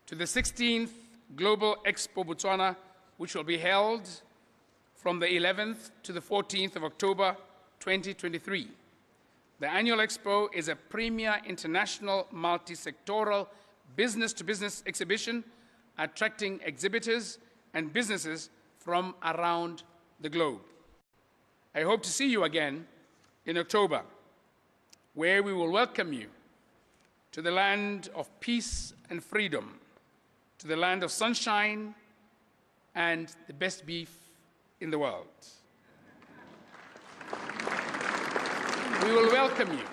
to the 16th Global Expo Botswana, which will be held from the 11th to the 14th of October 2023. The annual expo is a premier international multi-sectoral business-to-business exhibition attracting exhibitors and businesses from around the globe. I hope to see you again in October, where we will welcome you to the land of peace and freedom, to the land of sunshine and the best beef in the world. We will welcome you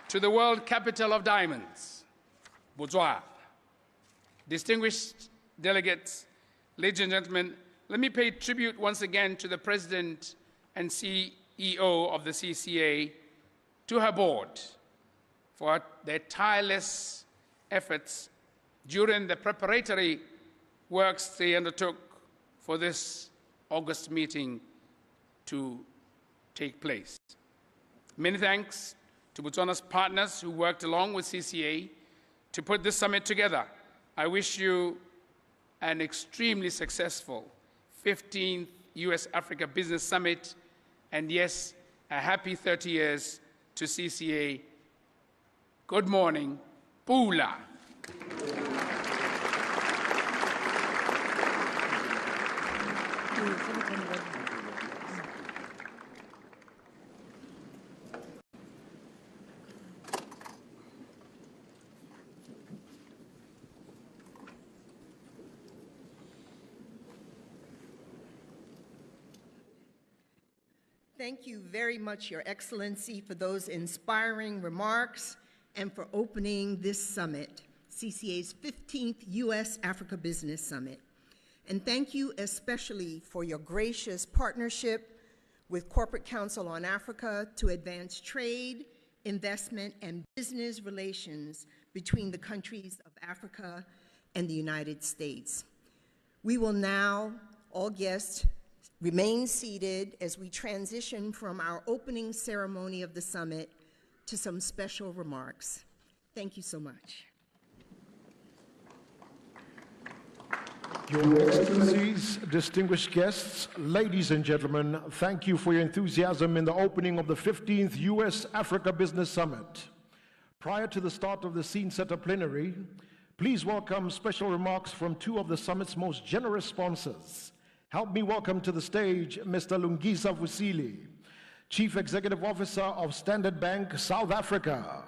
to the world capital of diamonds, Botswana. Distinguished delegates, ladies and gentlemen, let me pay tribute once again to the President and CEO of the CCA, to her board, for their tireless efforts during the preparatory works they undertook for this August meeting to take place. Many thanks to Botswana's partners who worked along with CCA to put this summit together. I wish you an extremely successful 15th US-Africa Business Summit, and yes, a happy 30 years to CCA. Good morning, Pula. Thank you very much, Your Excellency, for those inspiring remarks and for opening this summit, CCA's 15th US-Africa Business Summit. And thank you especially for your gracious partnership with Corporate Council on Africa to advance trade, investment, and business relations between the countries of Africa and the United States. We will now, all guests, remain seated as we transition from our opening ceremony of the summit to some special remarks. Thank you so much. Your Excellency, Excellencies, distinguished guests, ladies and gentlemen, thank you for your enthusiasm in the opening of the 15th US-Africa Business Summit. Prior to the start of the Scene Setter Plenary, please welcome special remarks from two of the summit's most generous sponsors. Help me welcome to the stage Mr. Lungisa Vusile, Chief Executive Officer of Standard Bank, South Africa.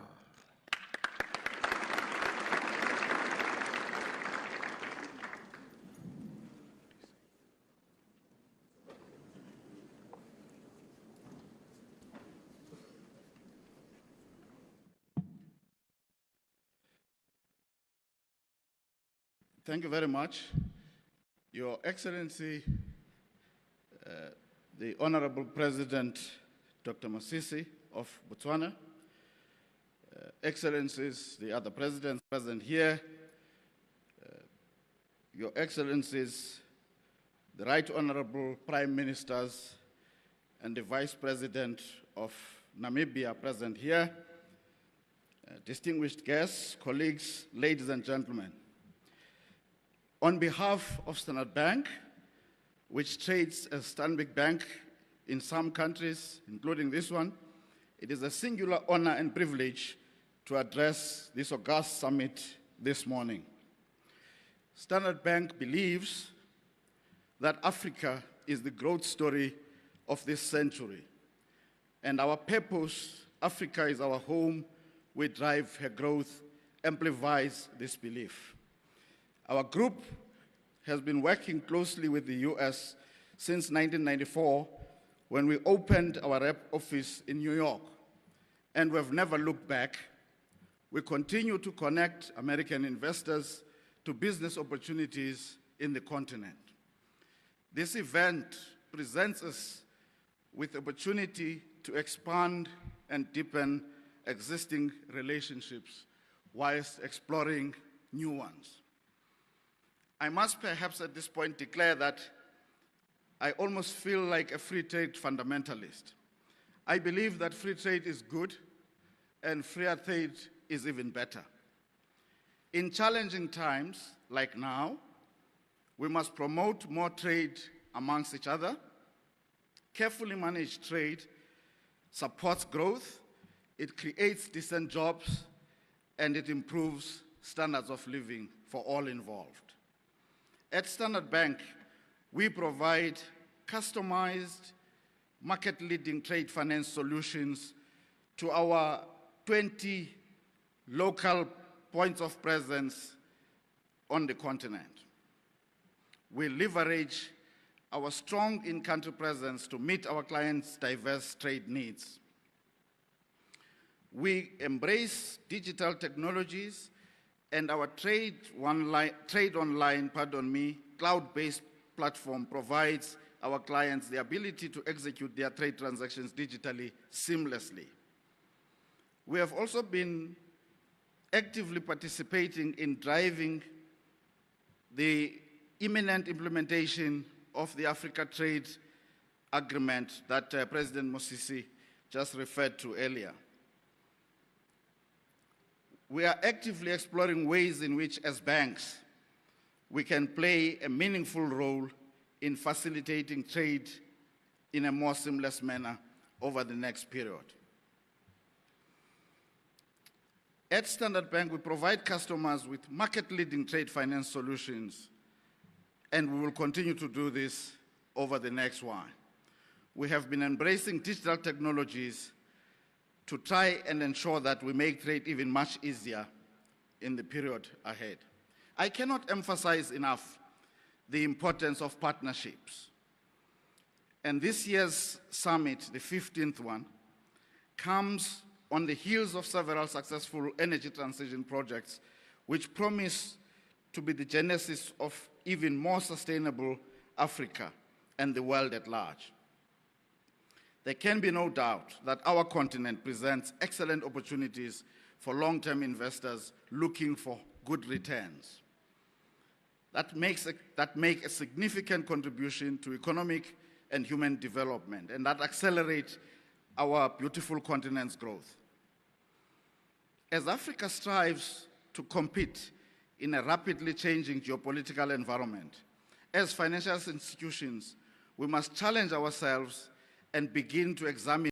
Thank you very much. Your Excellency, the Honorable President, Dr. Masisi of Botswana, Excellencies, the other presidents present here, Your Excellencies, the Right Honorable Prime Ministers and the Vice President of Namibia present here, distinguished guests, colleagues, ladies and gentlemen. On behalf of Standard Bank, which trades as Stanbic Bank in some countries, including this one, it is a singular honor and privilege to address this august summit this morning. Standard Bank believes that Africa is the growth story of this century, and our purpose, Africa is our home, we drive her growth, amplifies this belief. Our group has been working closely with the US since 1994 when we opened our rep office in New York, and we've never looked back. We continue to connect American investors to business opportunities in the continent. This event presents us with the opportunity to expand and deepen existing relationships whilst exploring new ones. I must perhaps at this point declare that I almost feel like a free trade fundamentalist. I believe that free trade is good and freer trade is even better. In challenging times like now, we must promote more trade amongst each other. Carefully managed trade supports growth, it creates decent jobs, and it improves standards of living for all involved. At Standard Bank, we provide customized, market-leading trade finance solutions to our 20 local points of presence on the continent. We leverage our strong in-country presence to meet our clients' diverse trade needs. We embrace digital technologies, and our Trade Online, cloud-based platform provides our clients the ability to execute their trade transactions digitally seamlessly. We have also been actively participating in driving the imminent implementation of the Africa Trade Agreement that President Mosisi just referred to earlier. We are actively exploring ways in which, as banks, we can play a meaningful role in facilitating trade in a more seamless manner over the next period. At Standard Bank, we provide customers with market-leading trade finance solutions, and we will continue to do this over the next while. We have been embracing digital technologies to try and ensure that we make trade even much easier in the period ahead. I cannot emphasize enough the importance of partnerships. And this year's summit, the 15th one, comes on the heels of several successful energy transition projects, which promise to be the genesis of even more sustainable Africa and the world at large. There can be no doubt that our continent presents excellent opportunities for long-term investors looking for good returns that make a significant contribution to economic and human development, and that accelerate our beautiful continent's growth. As Africa strives to compete in a rapidly changing geopolitical environment As financial institutions, we must challenge ourselves and begin to examine